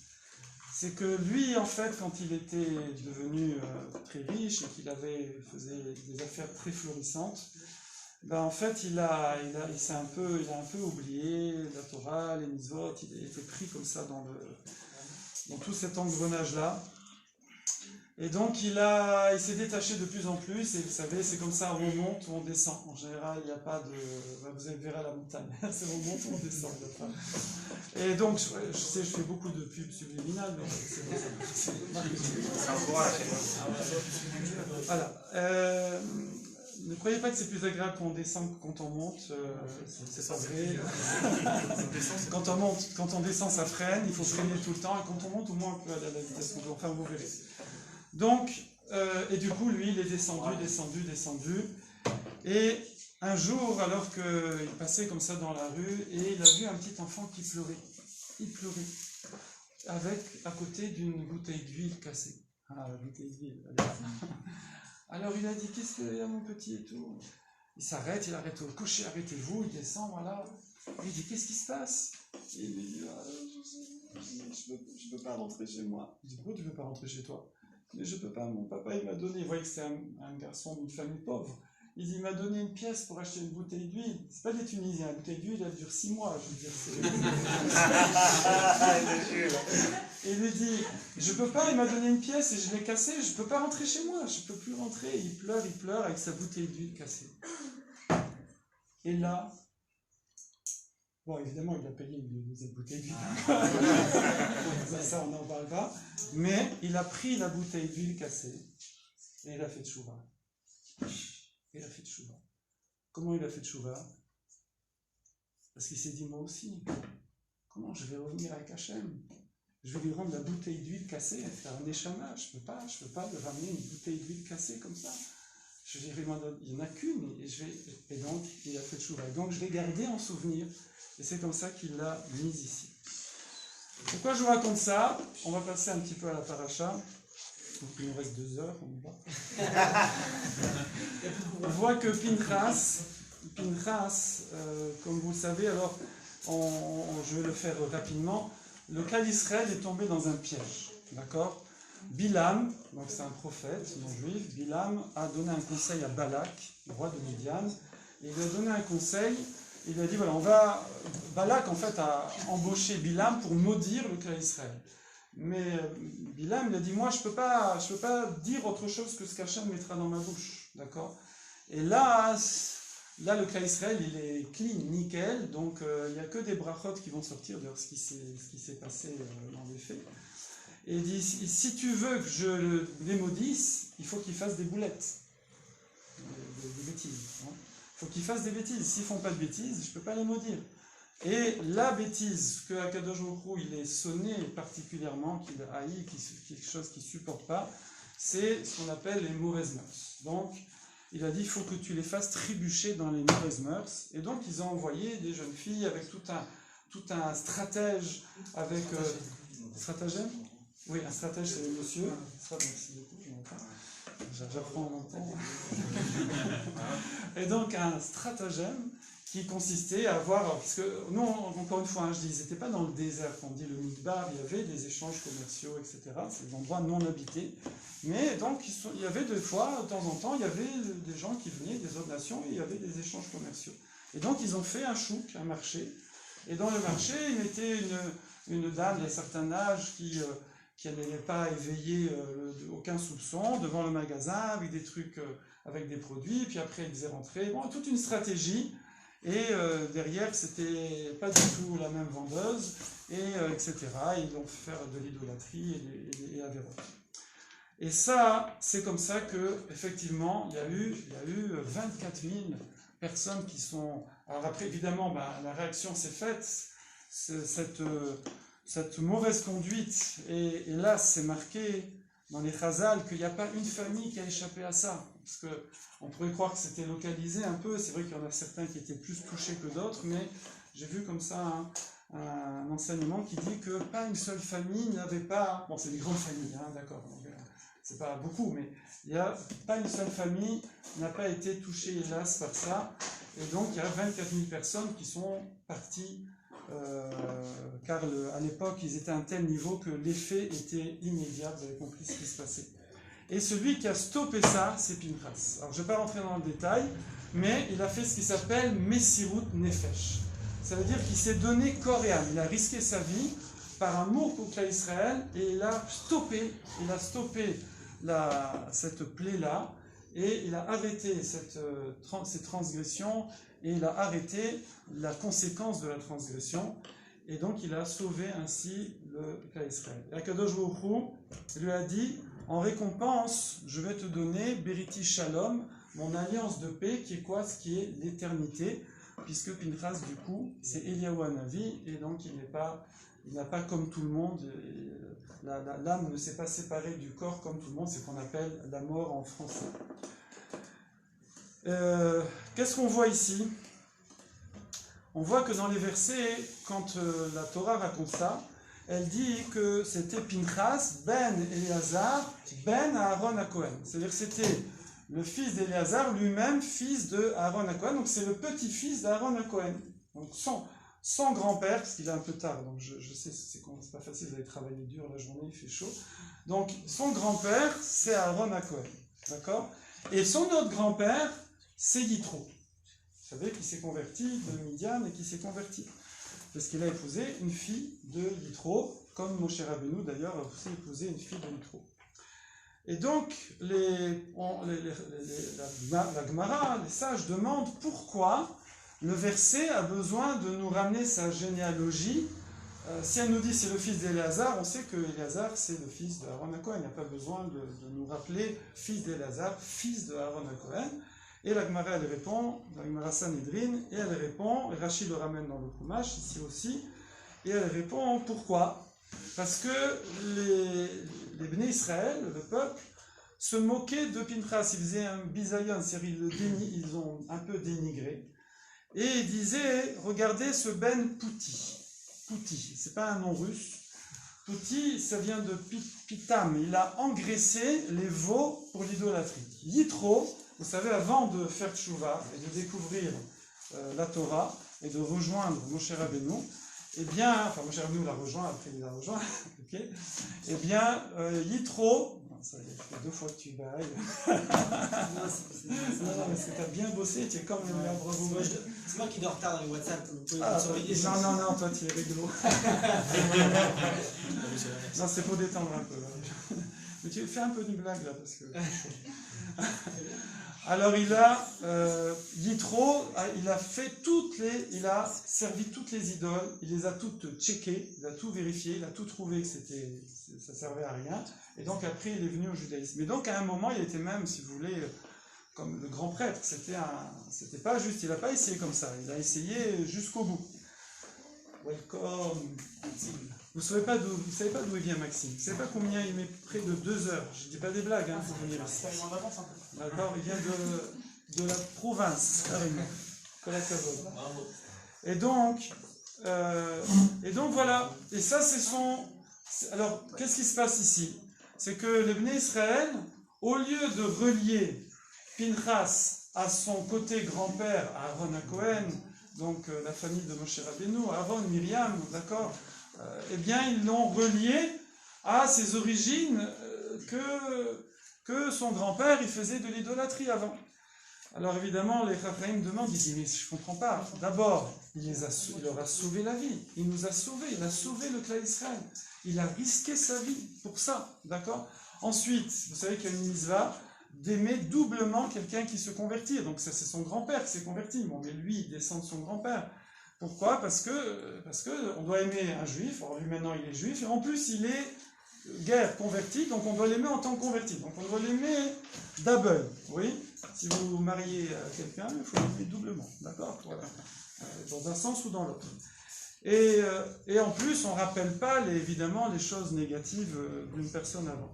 C'est que lui, en fait, quand il était devenu très riche et qu'il faisait des affaires très florissantes, ben en fait, il a un peu oublié la Torah, les mitzvot, il a été pris comme ça dans tout cet engrenage-là. Et donc, il s'est détaché de plus en plus, et vous savez, c'est comme ça, on monte ou on descend. En général, il n'y a pas de... Vous verrez la montagne, c'est on monte ou on descend. Et donc, je sais, je fais beaucoup de pubs subliminales, mais c'est voilà. Ne croyez pas que c'est plus agréable quand on descend que quand on monte, c'est pas vrai. Quand on descend, ça freine, il faut freiner tout le temps, et quand on monte, au moins on peut aller à la vitesse qu'on veut, enfin vous verrez. Donc, et du coup, lui, il est descendu, et un jour, alors qu'il passait comme ça dans la rue, et il a vu un petit enfant qui pleurait. Il pleurait, à côté d'une bouteille d'huile cassée. Ah, la bouteille d'huile, alors il a dit, qu'est-ce qu'il y a mon petit et tout? Il s'arrête, il arrête au cocher, arrêtez-vous, il descend, voilà. Il dit, qu'est-ce qui se passe? Et il lui dit, je peux pas rentrer chez moi. Il dit, pourquoi tu veux pas rentrer chez toi? Mais je peux pas, mon papa il m'a donné, il voyait que c'était un garçon d'une famille pauvre. Il dit, il m'a donné une pièce pour acheter une bouteille d'huile. C'est pas des Tunisiens, la bouteille d'huile elle dure 6 mois, je veux dire. Et il lui dit, je peux pas, il m'a donné une pièce et je l'ai cassée, je peux pas rentrer chez moi, je peux plus rentrer. Il pleure avec sa bouteille d'huile cassée. Et là, Bon, évidemment, il a payé une deuxième bouteille d'huile. Ça, on n'en parle pas. Mais il a pris la bouteille d'huile cassée et il a fait tchouva. Il a fait tchouva. Comment il a fait tchouva? Parce qu'il s'est dit, moi aussi, comment je vais revenir avec Hachem? Je vais lui rendre la bouteille d'huile cassée, faire un échama. Je peux pas lui ramener une bouteille d'huile cassée comme ça. Je vais lui demander, il n'y en a qu'une, et donc il a fait tchouva. Donc je l'ai gardé en souvenir, et c'est comme ça qu'il l'a mise ici. Pourquoi je vous raconte ça? On va passer un petit peu à la paracha. Donc il nous reste 2 heures, on y va. On voit que Pinchas, comme vous le savez, alors je vais le faire rapidement. Le cas d'Israël est tombé dans un piège, d'accord? Bilam, donc c'est un prophète non juif, Bilam a donné un conseil à Balak, le roi de Midian, et il lui a donné un conseil, il lui a dit voilà, Balak en fait a embauché Bilam pour maudire le clan d'Israël. Mais Bilam il a dit moi je peux pas dire autre chose que ce qu'Hachem mettra dans ma bouche, d'accord? Et là le clan d'Israël il est clean, nickel, donc il n'y a que des brachot qui vont sortir de ce qui s'est passé dans les faits. Et il dit, si tu veux que je les maudisse, il faut qu'ils fassent des boulettes, des bêtises. Hein. Il faut qu'ils fassent des bêtises. S'ils ne font pas de bêtises, je ne peux pas les maudire. Et la bêtise que Akadosh Baruch Hu, il est sonné particulièrement, qu'il haït, quelque chose qu'il ne supporte pas, c'est ce qu'on appelle les mauvaises mœurs. Donc, il a dit, il faut que tu les fasses trébucher dans les mauvaises mœurs. Et donc, ils ont envoyé des jeunes filles avec tout un stratège, avec... stratagème? Oui, un stratège, c'est le monsieur. Merci beaucoup, j'apprends en même temps. Et donc, un stratagème qui consistait à voir, parce que nous, encore une fois, je dis, ils n'étaient pas dans le désert, on dit le Midbar, il y avait des échanges commerciaux, etc. C'est des endroits non habités. Mais donc, il y avait des fois, de temps en temps, il y avait des gens qui venaient des autres nations et il y avait des échanges commerciaux. Et donc, ils ont fait un chouk, un marché. Et dans le marché, ils mettaient une dame d'un certain âge qui n'allait pas éveiller aucun soupçon devant le magasin avec des trucs, avec des produits, puis après ils faisaient rentrer, bon, toute une stratégie, et derrière c'était pas du tout la même vendeuse, et etc. Ils l'ont fait faire de l'idolâtrie et la vérote. Et ça, c'est comme ça que effectivement il y a eu 24 000 personnes qui sont... Alors après évidemment la réaction s'est faite, cette mauvaise conduite, et là c'est marqué dans les Chazal qu'il n'y a pas une famille qui a échappé à ça, parce qu'on pourrait croire que c'était localisé un peu, c'est vrai qu'il y en a certains qui étaient plus touchés que d'autres, mais j'ai vu comme ça un enseignement qui dit que pas une seule famille n'avait pas, bon c'est des grandes familles, hein, d'accord, c'est pas beaucoup, mais il n'y a pas une seule famille n'a pas été touchée hélas par ça, et donc il y a 24 000 personnes qui sont parties, car à l'époque ils étaient à un tel niveau que l'effet était immédiat, vous avez compris ce qui se passait. Et celui qui a stoppé ça, c'est Pinchas. Alors je ne vais pas rentrer dans le détail, mais il a fait ce qui s'appelle Messirut Nefesh. Ça veut dire qu'il s'est donné corps et âme, il a risqué sa vie par amour contre Israël, et il a stoppé cette plaie-là, et il a arrêté ces transgressions, et il a arrêté la conséquence de la transgression, et donc il a sauvé ainsi le cas Israël. Et Akadosh Baruch Hu lui a dit, en récompense, je vais te donner Beriti Shalom, mon alliance de paix, qui est quoi? Ce qui est l'éternité, puisque Pinchas, du coup, c'est Eliyahu Hanavi, et donc il n'a pas comme tout le monde, l'âme ne s'est pas séparée du corps comme tout le monde, c'est ce qu'on appelle la mort en français. Qu'est-ce qu'on voit ici? On voit que dans les versets, quand la Torah raconte ça, elle dit que c'était Pinchas, ben Éléazar, ben Aaron HaKohen. C'est-à-dire que c'était le fils d'Éléazar, lui-même fils de Aaron HaKohen, donc c'est le petit-fils d'Aaron HaKohen. Donc son grand-père, parce qu'il est un peu tard, donc je sais, c'est pas facile, vous allez travailler dur la journée, il fait chaud. Donc son grand-père, c'est Aaron HaKohen, d'accord? Et son autre grand-père, c'est Yitro. Vous savez, qui s'est converti de Midian et qui s'est converti. Parce qu'il a épousé une fille de Yitro, comme Moshe Rabbeinu d'ailleurs a aussi épousé une fille de Yitro. Et donc, la Gemara, les sages demandent pourquoi le verset a besoin de nous ramener sa généalogie. Si elle nous dit c'est le fils d'Éléazar, on sait que Éléazar c'est le fils de Aaron HaKohen. Il n'y a pas besoin de nous rappeler fils d'Éléazar, fils de Aaron HaKohen. Et la Gemara elle répond, la Gemara Sanhedrin, et elle répond, et Rachid le ramène dans le Chumash ici aussi, et elle répond pourquoi? Parce que les Bnei Israël, le peuple, se moquaient de Pinchas. Ils faisaient un bisayon, c'est-à-dire ils ont un peu dénigré. Et ils disaient, regardez ce Ben Pouti. Pouti, c'est pas un nom russe. Pouti, ça vient de Pitam. Il a engraissé les veaux pour l'idolâtrie. Yitro, vous savez, avant de faire tchouva et de découvrir la Torah et de rejoindre Moshe Rabbeinu, eh bien, enfin Moshe Rabbeinu l'a rejoint, après il l'a rejoint, ok. Eh bien, Yitro, ça y est, ça fait 2 fois que tu bailles. Non, parce que tu as bien bossé, tu es comme le meilleur, bravo. C'est moi qui dois en retard dans les WhatsApp, vous pouvez Ah, me surveiller. non, toi tu es rigolo. Non, c'est pour détendre un peu. Là. Mais tu fais un peu de blague là, parce que... Alors Yitro, il a servi toutes les idoles, il les a toutes checkées, il a tout vérifié, il a tout trouvé que ça servait à rien, et donc après il est venu au judaïsme. Et donc à un moment il était même, si vous voulez, comme le grand prêtre, c'était pas juste, il n'a pas essayé comme ça, il a essayé jusqu'au bout. Welcome, Maxime. Vous savez pas d'où il vient Maxime, vous savez pas combien il met près de 2 heures, je dis pas des blagues, hein, pour venir ici. D'accord, il vient de la province, carrément. Et donc voilà, et ça c'est son... Alors, qu'est-ce qui se passe ici? C'est que les Bnei Israël, au lieu de relier Pinchas à son côté grand-père, Aaron HaKohen, donc la famille de Moshe Rabbeinu, Aaron, Myriam, d'accord, eh bien ils l'ont relié à ses origines que son grand-père il faisait de l'idolâtrie avant. Alors évidemment les Chachamim demandent, ils disent mais je ne comprends pas, d'abord il leur a sauvé la vie, il nous a sauvés, il a sauvé le clan Israël, il a risqué sa vie pour ça, d'accord. Ensuite, vous savez qu'il y a une mitzvah d'aimer doublement quelqu'un qui se convertit, donc ça c'est son grand-père qui s'est converti, bon mais lui il descend de son grand-père. Pourquoi? Parce que on doit aimer un juif, alors lui maintenant il est juif, et en plus il est guerre converti, donc on doit l'aimer en tant que converti, donc on doit l'aimer double, oui. Si vous mariez quelqu'un, il faut l'aimer doublement, d'accord, voilà. Dans un sens ou dans l'autre. Et en plus, on ne rappelle pas évidemment les choses négatives d'une personne avant.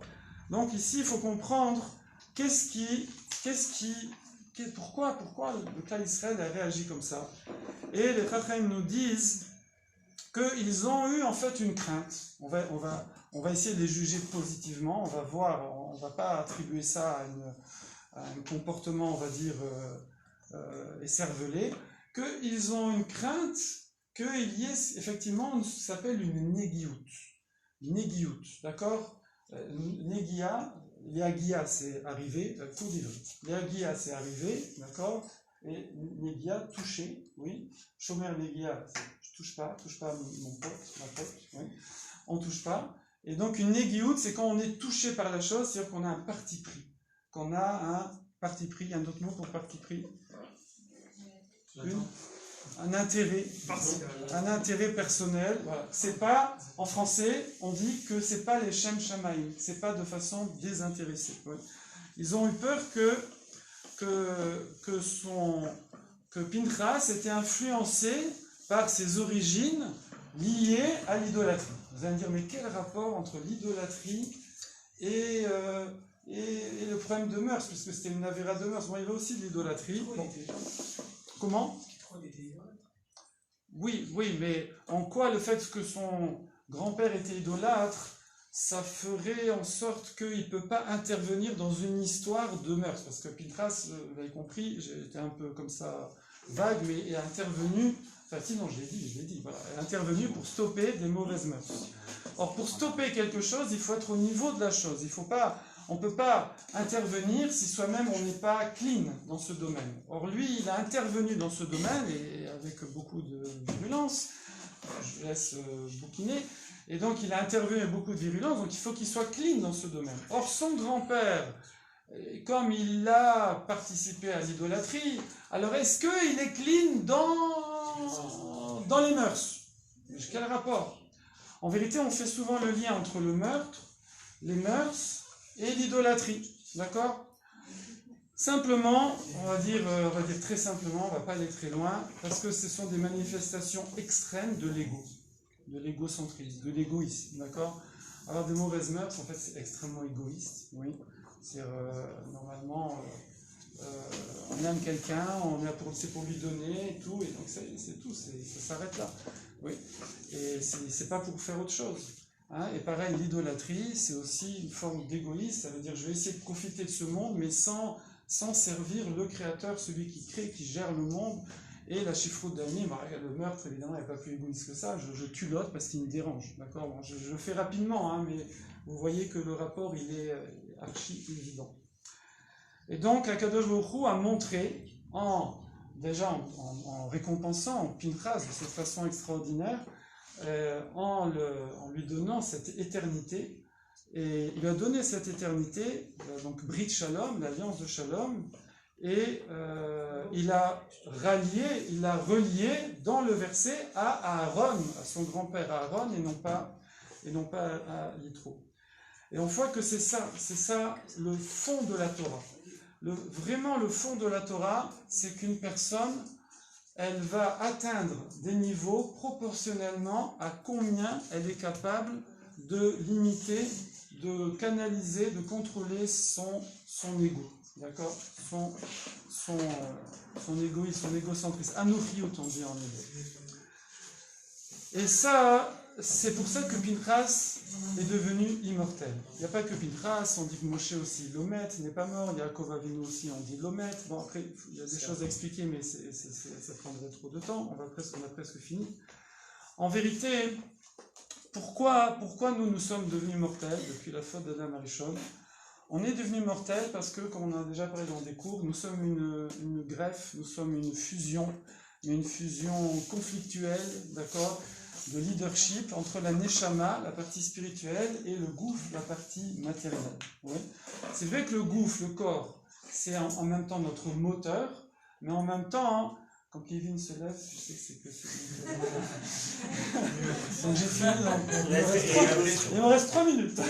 Donc ici, il faut comprendre pourquoi le clan Israël a réagi comme ça. Et les Chachamim nous disent qu'ils ont eu en fait une crainte. On va essayer de les juger positivement, on va voir, on ne va pas attribuer ça à un comportement, on va dire, écervelé, qu'ils ont une crainte qu'il y ait effectivement ce qui s'appelle une négiout. Négiout, d'accord? Léagia c'est arrivé, cours d'ivrit. Léagia c'est arrivé, d'accord? Et négia, toucher, oui. Shomer négia, je touche pas mon pote, ma pote, oui. On touche pas. Et donc une négiout, c'est quand on est touché par la chose, c'est-à-dire qu'on a un parti pris. Qu'on a un parti pris, il y a un autre mot pour parti pris. Un intérêt personnel. Voilà. C'est pas, en français, on dit que c'est pas les Shem Shamaïm, c'est pas de façon désintéressée. Ouais. Ils ont eu peur que Pinchas était influencé par ses origines liées à l'idolâtrie. Vous allez me dire, mais quel rapport entre l'idolâtrie et le problème de mœurs, puisque c'était une avéra de mœurs. Bon, il y avait aussi de l'idolâtrie. Bon. Comment? Oui, mais en quoi le fait que son grand-père était idolâtre, ça ferait en sorte qu'il ne peut pas intervenir dans une histoire de mœurs? Parce que Pinchas, vous avez compris, j'étais un peu comme ça vague, mais est intervenu, enfin sinon je l'ai dit, voilà, est intervenu pour stopper des mauvaises mœurs. Or, pour stopper quelque chose, il faut être au niveau de la chose. On ne peut pas intervenir si soi-même on n'est pas clean dans ce domaine. Or lui, il a intervenu dans ce domaine, et avec beaucoup de virulence, je laisse bouquiner, et donc il a intervenu avec beaucoup de virulence, donc il faut qu'il soit clean dans ce domaine. Or son grand-père, Et comme il a participé à l'idolâtrie, alors est-ce qu'il est clean dans les mœurs? Quel rapport? En vérité, on fait souvent le lien entre le meurtre, les mœurs et l'idolâtrie. D'accord? Simplement, on va dire très simplement, on ne va pas aller très loin, parce que ce sont des manifestations extrêmes de l'ego, de l'égocentrisme, de l'égoïsme. D'accord? Alors des mauvaises mœurs, en fait, c'est extrêmement égoïste, oui. C'est-à-dire, normalement, on aime quelqu'un, c'est pour lui donner et tout, et donc c'est tout, ça s'arrête là. Oui. Et c'est pas pour faire autre chose. Hein. Et pareil, l'idolâtrie, c'est aussi une forme d'égoïsme, ça veut dire je vais essayer de profiter de ce monde, mais sans servir le créateur, celui qui crée, qui gère le monde. Et la chifroute d'Ami, le meurtre, évidemment, n'est pas plus égoïste que ça, je tue l'autre parce qu'il me dérange. D'accord? Bon, je le fais rapidement, hein, mais vous voyez que le rapport, il est archi évident. Et donc, Akadosh Baruch Hu a montré, en récompensant Pinchas de cette façon extraordinaire, en lui donnant cette éternité, et il a donné cette éternité, donc Brit Shalom, l'alliance de Shalom, et il a relié dans le verset à Aaron, à son grand-père Aaron, et non pas à Yitro. Et on voit que c'est ça le fond de la Torah. Vraiment le fond de la Torah, c'est qu'une personne, elle va atteindre des niveaux proportionnellement à combien elle est capable de limiter, de canaliser, de contrôler son ego. D'accord? Son égoïsme, son égocentrisme. Anochiut, on dit en hébreu. Et ça, c'est pour ça que Pinchas est devenu immortel. Il n'y a pas que Pinchas, on dit que Moshe aussi, Lomet, n'est pas mort. Yaakov Avinu aussi, on dit Lomet. Bon, après, il y a des choses à expliquer, mais ça prendrait trop de temps. On a presque fini. En vérité, pourquoi nous sommes devenus mortels depuis la faute d'Adam Arishon? On est devenu mortel parce que, comme on a déjà parlé dans des cours, nous sommes une greffe, nous sommes une fusion conflictuelle, d'accord, de leadership entre la Neshama, la partie spirituelle, et le Gouf, la partie matérielle. Oui. C'est vrai que le Gouf, le corps, c'est en même temps notre moteur, mais en même temps, quand Kevin se lève, je sais que c'est que celui donc j'ai fini, il me reste 3 minutes.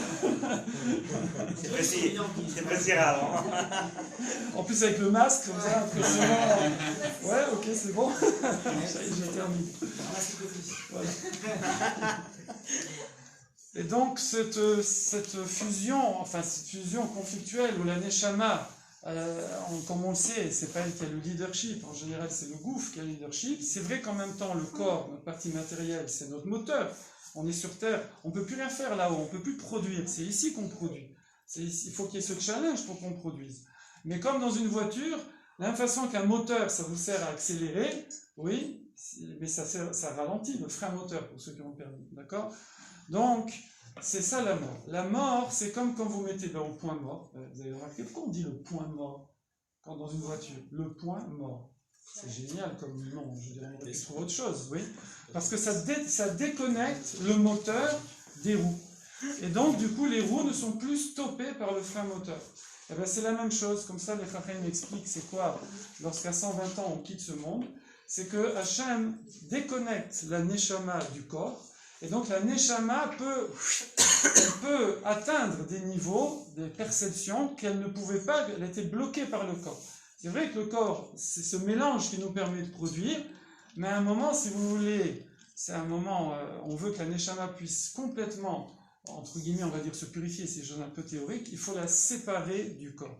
C'est précis rare. En plus avec le masque, comme ça, impressionnant. Ouais, ok, c'est bon. J'ai terminé. Voilà. Et donc cette fusion conflictuelle où la Neshama, comme on le sait, c'est pas elle qui a le leadership, en général c'est le Gouf qui a le leadership. C'est vrai qu'en même temps le corps, notre partie matérielle, c'est notre moteur. On est sur Terre, on peut plus rien faire là-haut, on peut plus produire, c'est ici qu'on produit. Il faut qu'il y ait ce challenge pour qu'on produise. Mais comme dans une voiture, de la même façon qu'un moteur, ça vous sert à accélérer, oui, mais ça ralentit, le frein moteur pour ceux qui ont le permis, d'accord? Donc, c'est ça la mort. La mort, c'est comme quand vous mettez au point mort. Vous avez remarqué, pourquoi on dit le point mort quand dans une voiture? Le point mort. C'est génial comme nom, je dirais, on trouve autre chose, oui. Parce que ça déconnecte le moteur des roues. Et donc, du coup, les roues ne sont plus stoppées par le frein moteur. Et bien, c'est la même chose, comme ça, les Chachamim expliquent c'est quoi, lorsqu'à 120 ans, on quitte ce monde, c'est que Hachem déconnecte la Neshama du corps, et donc la Neshama peut atteindre des niveaux, des perceptions qu'elle ne pouvait pas, elle était bloquée par le corps. C'est vrai que le corps, c'est ce mélange qui nous permet de produire, mais à un moment, si vous voulez, c'est un moment, on veut que la Neshama puisse complètement, entre guillemets, on va dire se purifier, c'est des choses un peu théoriques, il faut la séparer du corps.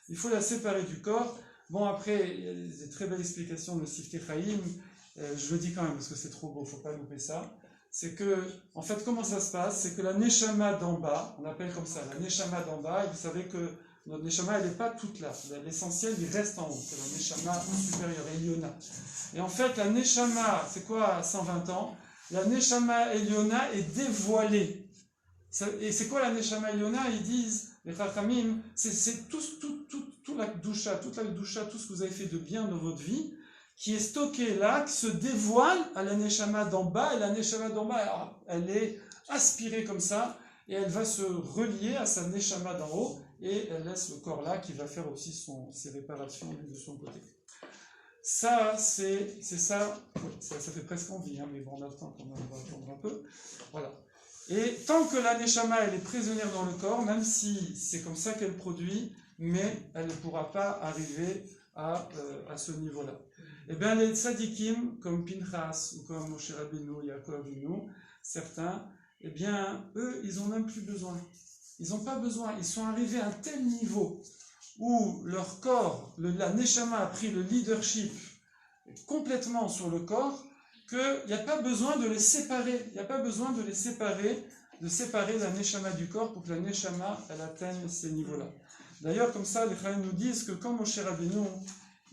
Il faut la séparer du corps. Bon, après, il y a des très belles explications de Siftei Chaim, je le dis quand même parce que c'est trop beau, il ne faut pas louper ça. C'est que, en fait, comment ça se passe? C'est que la Neshama d'en bas, on appelle comme ça, la Neshama d'en bas, et vous savez que notre Neshama, elle n'est pas toute là. L'essentiel, il reste en haut. C'est la Neshama supérieure, Eliona. Et en fait, la Neshama, c'est quoi à 120 ans? La Neshama Eliona est dévoilée. Et c'est quoi la Neshama Eliona? Ils disent, les Chachamim, c'est toute la doucha, tout ce que vous avez fait de bien dans votre vie, qui est stocké là, qui se dévoile à la Neshama d'en bas, et la Neshama d'en bas, elle est aspirée comme ça, et elle va se relier à sa Neshama d'en haut, et elle laisse le corps là qui va faire aussi ses réparations lui, de son côté. Ça, c'est ça. Oui, ça fait presque envie, hein, mais bon, on a le temps quand même, on va attendre un peu. Voilà. Et tant que la Neshama, elle est prisonnière dans le corps, même si c'est comme ça qu'elle produit, mais elle ne pourra pas arriver à ce niveau-là. Eh bien, les tzadikim, comme Pinchas, ou comme Moshe Rabbeinu, Yaakov Avinu, certains, eh bien, eux, ils n'ont même plus besoin. Ils n'ont pas besoin. Ils sont arrivés à un tel niveau où leur corps, la Neshama a pris le leadership complètement sur le corps, qu'il n'y a pas besoin de les séparer. Il n'y a pas besoin de les séparer, de séparer la Neshama du corps pour que la Neshama, elle atteigne ces niveaux-là. D'ailleurs, comme ça, les Chachamim nous disent que quand Moshe Rabbeinu,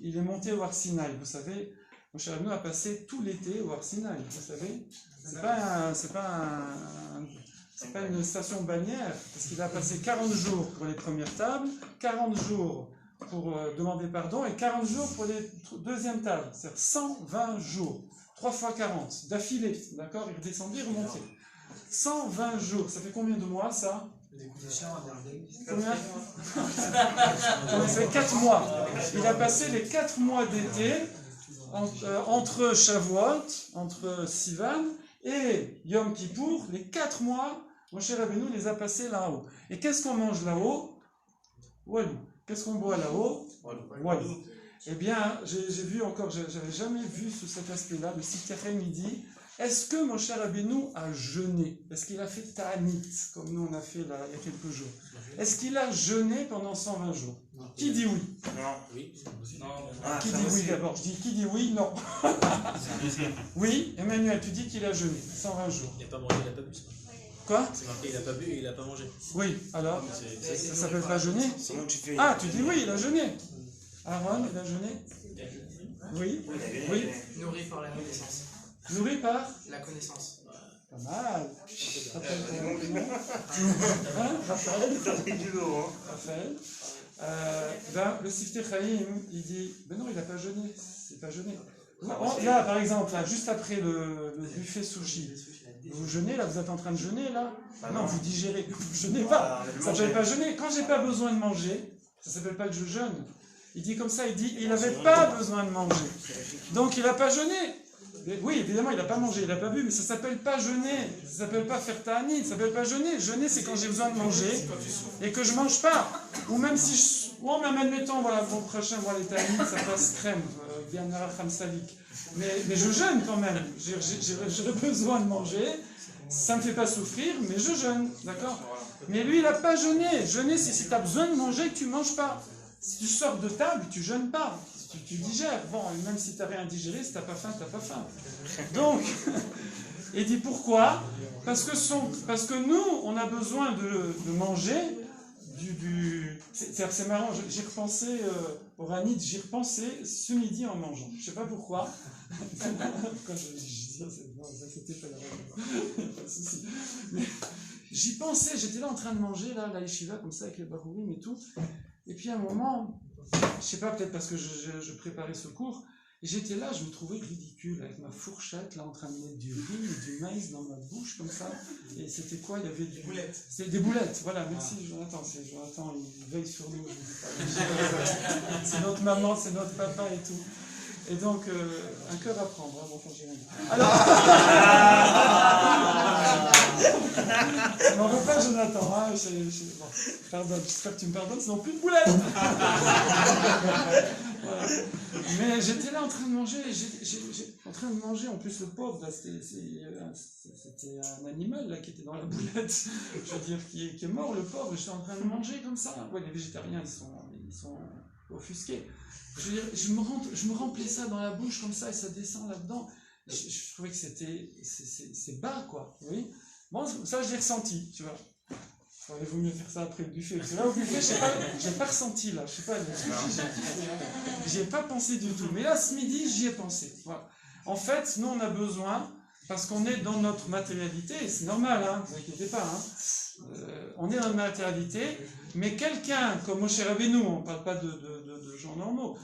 il est monté au Har Sinaï, vous savez, Moshe Rabbeinu a passé tout l'été au Har Sinaï, vous savez. C'est pas une station balnéaire, parce qu'il a passé 40 jours pour les premières tables, 40 jours pour demander pardon, et 40 jours pour les deuxièmes tables. C'est-à-dire 120 jours, 3 fois 40, d'affilée, d'accord? Il redescendait, remontait. 120 jours, ça fait combien de mois, ça? Combien? Ça fait 4 mois. Il a passé les 4 mois d'été entre Shavuot, entre Sivan et Yom Kippour, les 4 mois, Moshe Rabbeinu les a passés là-haut. Et qu'est-ce qu'on mange là-haut? Walou. Qu'est-ce qu'on boit là-haut? Walou. Eh bien, j'ai vu encore, j'avais jamais vu sous cet aspect-là, le Sifterei midi. Est-ce que Moshe Rabbeinu a jeûné? Est-ce qu'il a fait Ta'anit, comme nous on a fait là, il y a quelques jours? Est-ce qu'il a jeûné pendant 120 jours? Qui dit oui? Non. Oui. Qui dit oui d'abord? Je dis qui dit oui? Non. Oui, Emmanuel, tu dis qu'il a jeûné 120 jours. Il n'a pas mangé, il n'a pas bu. Quoi? C'est marqué, il n'a pas bu et il n'a pas mangé. Oui, alors ça s'appelle pas jeûner? Sinon, tu fais. Ah, tu dis oui, il a jeûné. Aaron, il a jeûné? Oui. Oui. Nourri par la connaissance. Nourri par? La connaissance. Pas mal. Raphaël, ton nom? Hein, Raphaël? Raphaël. Le Sifter Chaim, il dit, ben non, il n'a pas jeûné. C'est pas jeûné. Là, par exemple, là, juste après le buffet sushi, vous jeûnez, là, vous êtes en train de jeûner, là? Non, vous digérez, vous jeûnez pas. Ça s'appelle pas jeûner. Quand j'ai pas besoin de manger, ça s'appelle pas que je jeûne. Il dit comme ça, il dit, il n'avait pas besoin de manger. Donc, il n'a pas jeûné. Oui, évidemment, il n'a pas mangé, il n'a pas bu, mais ça ne s'appelle pas jeûner, ça ne s'appelle pas faire ta'anit, ça ne s'appelle pas jeûner. Jeûner, c'est quand j'ai besoin de manger et que je ne mange pas. Ou même si même admettons, voilà, mon prochain, voilà, les ta'anit, ça passe crème, bien naracham salik. Mais je jeûne quand même, j'ai besoin de manger, ça ne me fait pas souffrir, mais je jeûne, d'accord? Mais lui, il n'a pas jeûné. Jeûner, c'est si tu as besoin de manger, que tu ne manges pas. Si tu sors de table, tu jeûnes pas. Tu digères. Bon, même si tu n'as rien digéré, si tu n'as pas faim, tu n'as pas faim. Donc, il dit pourquoi? Parce que nous, on a besoin de manger c'est marrant, j'ai repensé au Ranit, j'y repensé ce midi en mangeant. Je ne sais pas pourquoi. Quand je dis c'était pas la pas de souci. Mais j'y pensais, j'étais là en train de manger, là, la yeshiva, comme ça, avec les barourim et tout. Et puis à un moment, je sais pas, peut-être parce que je préparais ce cours, et j'étais là, je me trouvais ridicule avec ma fourchette, là en train de mettre du riz et du maïs dans ma bouche, comme ça. Et c'était quoi? Il y avait des boulettes. C'était des boulettes, voilà, merci Jonathan. Jonathan, il veille sur nous, je vous dis pas. C'est notre maman, c'est notre papa et tout. Et donc, un cœur à prendre, hein, mon frère Jérémy. Alors, m'en veux pas, Jonathan, hein, bon, pardonne, j'espère que tu me pardonnes, sinon plus de boulettes. Voilà. Mais j'étais là en train de manger, en plus le pauvre, là, c'était un animal là, qui était dans la boulette, je veux dire, qui est mort, le pauvre, j'étais en train de manger comme ça. Ouais, les végétariens, ils sont offusqués. Je veux dire, je me remplis ça dans la bouche comme ça et ça descend là-dedans. Je trouvais que c'est bas, quoi. Oui. Bon, ça, je l'ai ressenti, tu vois. Il vaut mieux faire ça après le buffet. Parce que là, au buffet, j'ai pas ressenti, là. Je sais pas, j'y ai pas pensé du tout. Mais là, ce midi, j'y ai pensé. Voilà. En fait, nous, on a besoin, parce qu'on est dans notre matérialité, et c'est normal, hein, ne vous inquiétez pas, hein. On est dans notre matérialité, mais quelqu'un comme Moshe Rabbeinu, on ne parle pas de gens normaux,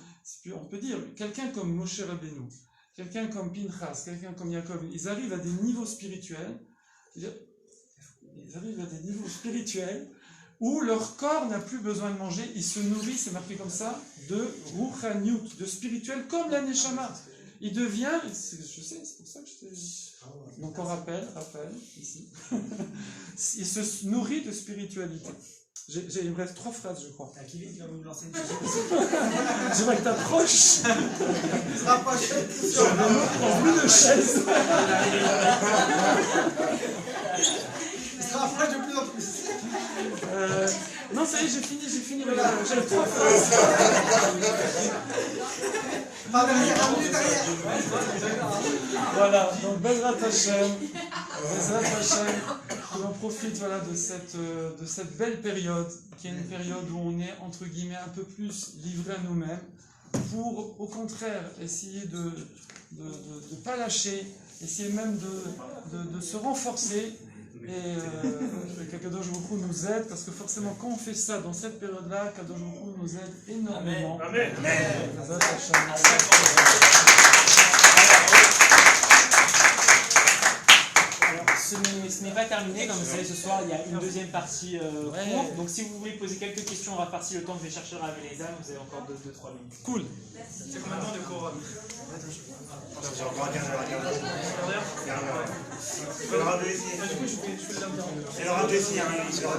on peut dire, quelqu'un comme Moshe Rabbeinu, quelqu'un comme Pinchas, quelqu'un comme Yaakov, ils arrivent à des niveaux spirituels, où leur corps n'a plus besoin de manger, ils se nourrissent, c'est marqué comme ça, de ruchaniut, de spirituel, comme la neshama. Il devient, je sais, c'est pour ça que je t'ai... Donc on rappelle, ici, il se nourrit de spiritualité. Il me reste 3 phrases, je crois. Qui va vous lancer une J'aimerais que t'approches. Il se rapproche. En bout de chaise. Il se rapproche de plus en plus. Non, ça y est, j'ai fini. Regarde, j'ai 3 phrases. Pas derrière, un minute derrière. Voilà, donc Bezrat Hashem, que l'on profite voilà, de cette belle période, qui est une période où on est, entre guillemets, un peu plus livré à nous-mêmes, pour, au contraire, essayer de ne pas lâcher, essayer même de se renforcer, et que Kadosh Baruch Hu nous aide, parce que forcément, quand on fait ça dans cette période-là, Kadosh Baruch Hu nous aide énormément. Amen. Bezrat Hashem. Ce n'est pas terminé, comme vous savez, ce soir il y a une deuxième partie courte. Donc si vous voulez poser quelques questions, on va partir le temps que je vais chercher à laver les âmes, vous avez encore 2-3 minutes. Cool. C'est combien de temps de cours J'ai encore un quart d'heure. Il faudra deux ici. Du coup, je fais le dernier. Il y en aura deux ici, hein, il sera